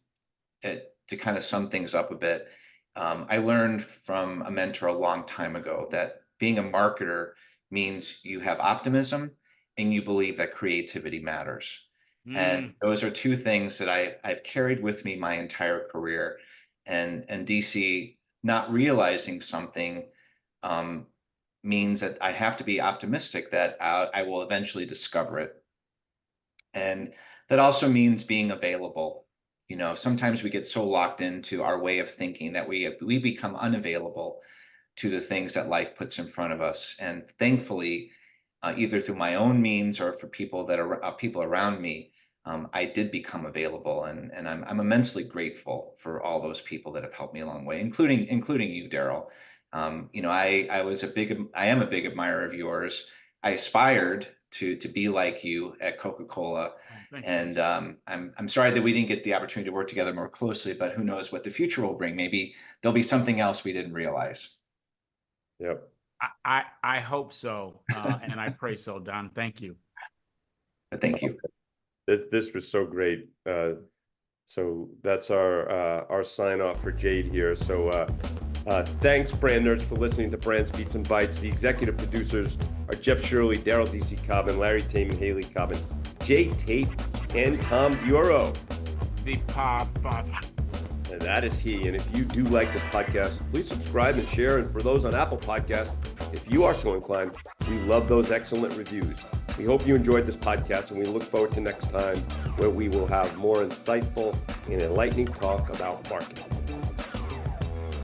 to kind of sum things up a bit, I learned from a mentor a long time ago that being a marketer means you have optimism and you believe that creativity matters. And those are two things that I've carried with me my entire career. And DC, not realizing something means that I have to be optimistic that I will eventually discover it. And that also means being available. You know, sometimes we get so locked into our way of thinking that we become unavailable to the things that life puts in front of us. And thankfully, either through my own means or for people that are people around me, I did become available, and I'm immensely grateful for all those people that have helped me along the way, including you, Daryl. You know, I am a big admirer of yours. I aspired to be like you at Coca-Cola, and I'm sorry that we didn't get the opportunity to work together more closely. But who knows what the future will bring? Maybe there'll be something else we didn't realize. Yep. I hope so, and I pray so, Don. Thank you. But thank you. This was so great. So that's our sign off for Jade here. So thanks, brand nerds, for listening to Brands, Beats, and Bytes. The executive producers are Jeff Shirley, Daryl DC Cobbin, Larry Taman, Haley Cobbin, Jay Tate, and Tom Bureau. The pop. And that is he. And if you do like this podcast, please subscribe and share. And for those on Apple Podcasts, if you are so inclined, we love those excellent reviews. We hope you enjoyed this podcast, and we look forward to next time, where we will have more insightful and enlightening talk about marketing.